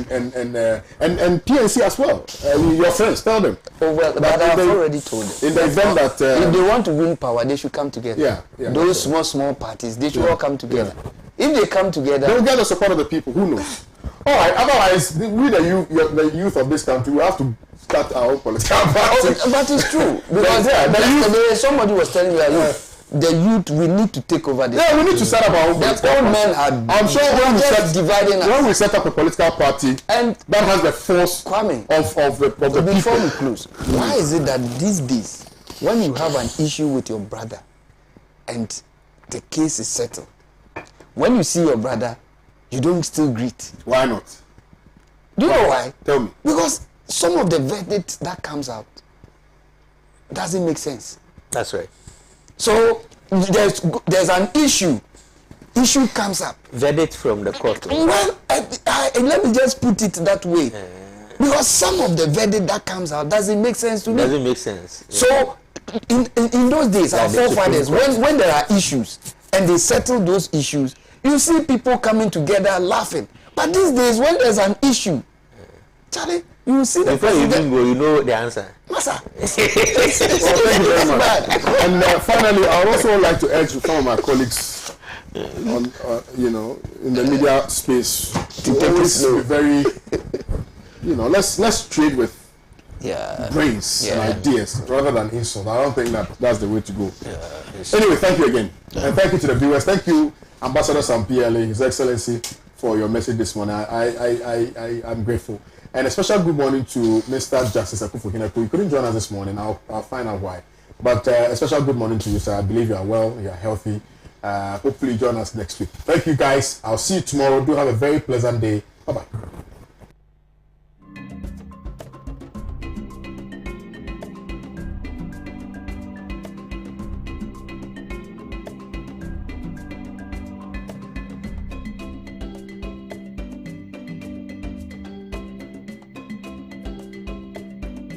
PNC as well. Your friends, tell them. But I've already told them. In the event that if they want to win power, they should come together. Those small parties, they should all come together. If they come together, they will get the support of the people. Who knows? All right. Otherwise, we the youth of this country, we have to start our own political party. But it's true because somebody was telling me the youth, we need to take over this. We need to set up our own political party. Men are. I'm sure when we set up a political party, and that has the force Kwame, of the before people. we close, why is it that these days, when you have an issue with your brother, and the case is settled, when you see your brother, you don't still greet? Why not? Why is it that these days, when you have an issue with your brother and the case is settled, when you see your brother, you don't still greet? Why is it that these days, when you have an issue with your brother and the case is settled, when you see your brother, you don't still greet? Do you know why? Tell me. Because some of the verdict that comes out doesn't make sense. That's right. So there's an issue comes up. Verdict from the court. Well, let me just put it that way. Because some of the verdict that comes out doesn't make sense to me. Doesn't make sense. So in those days, our forefathers, when there are issues and they settle those issues, you see people coming together laughing. But these days, when there's an issue, Charlie, you see the before you even go, you know the answer. Massa. Well, thank you very much. And finally, I would also like to urge some of my colleagues on, in the media space to always be very, let's trade with brains and ideas rather than insult. I don't think that's the way to go. Anyway, thank you again. And thank you to the viewers. Thank you, Ambassador Sampiele, His Excellency, for your message this morning. I'm grateful. And a special good morning to Mr. Justice Akufo-Kineko. You couldn't join us this morning. I'll find out why. But a special good morning to you, sir. I believe you are well, you are healthy. Hopefully join us next week. Thank you, guys. I'll see you tomorrow. Do have a very pleasant day. Bye-bye.